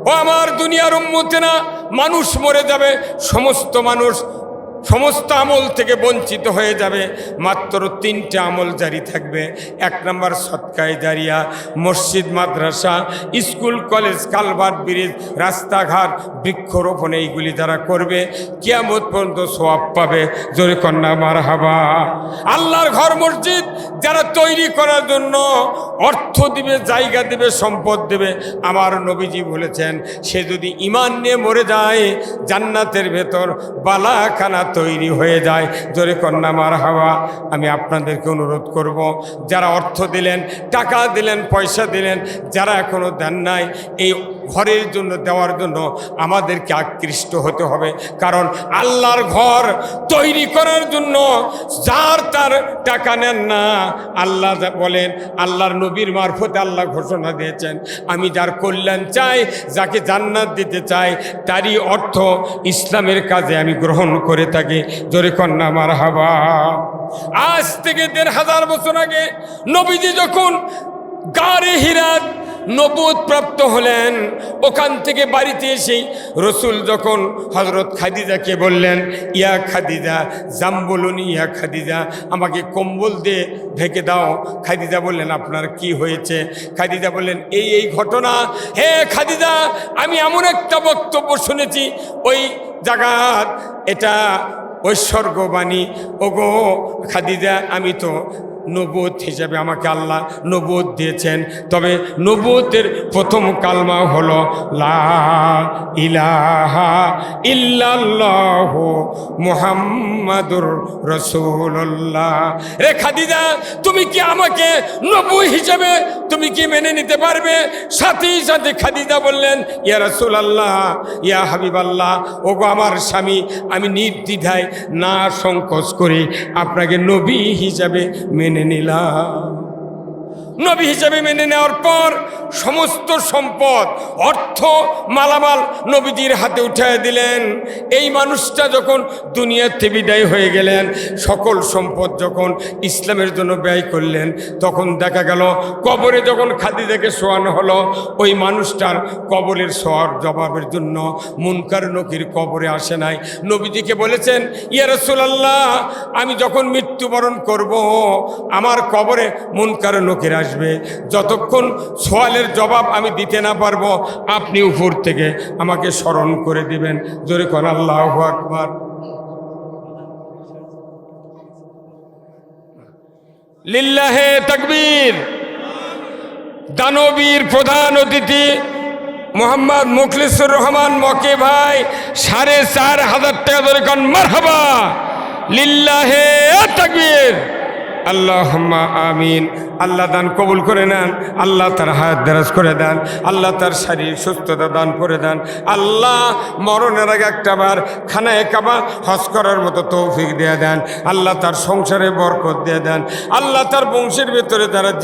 ও আমার দুনিয়ার উম্মতেরা, মানুষ মরে যাবে, সমস্ত মানুষ সমস্ত আমল থেকে বঞ্চিত হয়ে যাবে, মাত্র 3টে আমল জারি থাকবে। 1 নম্বর সদকায়ে জারিয়া, মসজিদ, মাদ্রাসা, স্কুল, কলেজ, কালভার্ট, ব্রিজ, রাস্তাঘাট, বৃক্ষরোপণ, এইগুলি যারা করবে কিয়ামত পর্যন্ত সওয়াব পাবে। জোরে কন্যা মারহাবা। আল্লাহর ঘর মসজিদ যারা তৈরি করার জন্য অর্থ দিবে, জায়গা দিবে, সম্পদ দেবে, আমার নবীজি বলেছেন, সে যদি ঈমান নিয়ে মরে যায়, জান্নাতের ভেতর বালাখানা তৈরি হয়ে যায়। জোরে কন্যা মারহাবা। আমি আপনাদেরকে অনুরোধ করব, যারা অর্থ দিলেন, টাকা দিলেন, পয়সা দিলেন, যারা এখনো দেন নাই, এই ঘরের জন্য দেওয়ার জন্য আমাদেরকে আকৃষ্ট হতে হবে। কারণ আল্লাহর ঘর তৈরি করার জন্য যার তার টাকা নেন না। আল্লাহ বলেন, আল্লাহর নবীর মারফতে আল্লাহ ঘোষণা দিয়েছেন, আমি যার কল্যাণ চাই, যাকে জান্নাত দিতে চাই, তারই অর্থ ইসলামের কাজে আমি গ্রহণ করে থাকি। জোরে কন্যা মারহাবা। আজ থেকে 1500 বছর আগে নবীজি যখন গারে হিরাত নবুয়ত প্রাপ্ত হলেন, ওখান থেকে বাড়িতে এসেই রসুল যখন হযরত খাদিজাকে বললেন, ইয়া খাদিজা জাম্বুলুনি, ইয়া খাদিজা আমাকে কম্বল দিয়ে ঢেকে দাও। খাদিজা বললেন, আপনার কি হয়েছে? খাদিজা বললেন, এই এই ঘটনা। হে খাদিজা, আমি এমন একটা বক্তব্য শুনেছি, ওই জায়গাত এটা ঐশ্বর্যবাণী। ওগো খাদিজা, আমি তো নবুয়ত হিসেবে আমাকে আল্লাহ নবুয়ত দিয়েছেন, তবে নবুয়তের প্রথম কালমা হলো লা ইলাহা ইল্লাল্লাহু মুহাম্মাদুর রাসূলুল্লাহ। রে খাদিজা, তুমি কি আমাকে নবী হিসেবে তুমি কি মেনে নিতে পারবে? সাথে সাথে খাদিজা বললেন, ইয়া রাসূলুল্লাহ, ইয়া হাবিবাল্লাহ, ওগো আমার স্বামী, আমি নির্দ্বিধায় না সংকোচ করে আপনাকে নবী হিসাবে মেনে নিলাম। নবী হিসেবে মেনে নেওয়ার পর সমস্ত সম্পদ, অর্থ, মালামাল নবীজির হাতে উঠিয়ে দিলেন। এই মানুষটা যখন দুনিয়াতে বিদায় হয়ে গেলেন, সকল সম্পদ যখন ইসলামের জন্য ব্যয় করলেন, তখন দেখা গেল কবরে যখন খাদিজাকে শোয়ানো হলো, ওই মানুষটার কবরের শোয়ার জবাবের জন্য মুনকার নকির কবরে আসে নাই। নবীজিকে বলেছেন, ইয়া রাসূলুল্লাহ, আমি যখন মৃত্যুবরণ করব, আমার কবরে মুনকার নকির আসবে। যতক্ষণ সওয়ালের জবাব আমি দিতে না পারবো, আপনি উপর থেকে আমাকে স্মরণ করে দিবেন। জোরে কোন আল্লাহু আকবার। লিল্লাহে তাকবীর। দানবীর প্রধান অতিথি মোহাম্মদ মুখলিসুর রহমান মকে ভাই 4,500 টাকা ধরে কোন মারহাবা। লিল্লাহে তাকবীর। আল্লাহুম্মা আমিন। আল্লাহ দান কবুল করে নেন। আল্লাহ তার হায়াত দারাজ করে দেন। আল্লাহ তার শারীরিক সুস্থতা দান করে দেন। আল্লাহ মরণের আগে একটাবার খানায়ে কাবা হজ করার মতো তৌফিক দিয়ে দেন। আল্লাহ তার সংসারে বরকত দিয়ে দেন। আল্লাহ তার বংশের ভেতরে তারা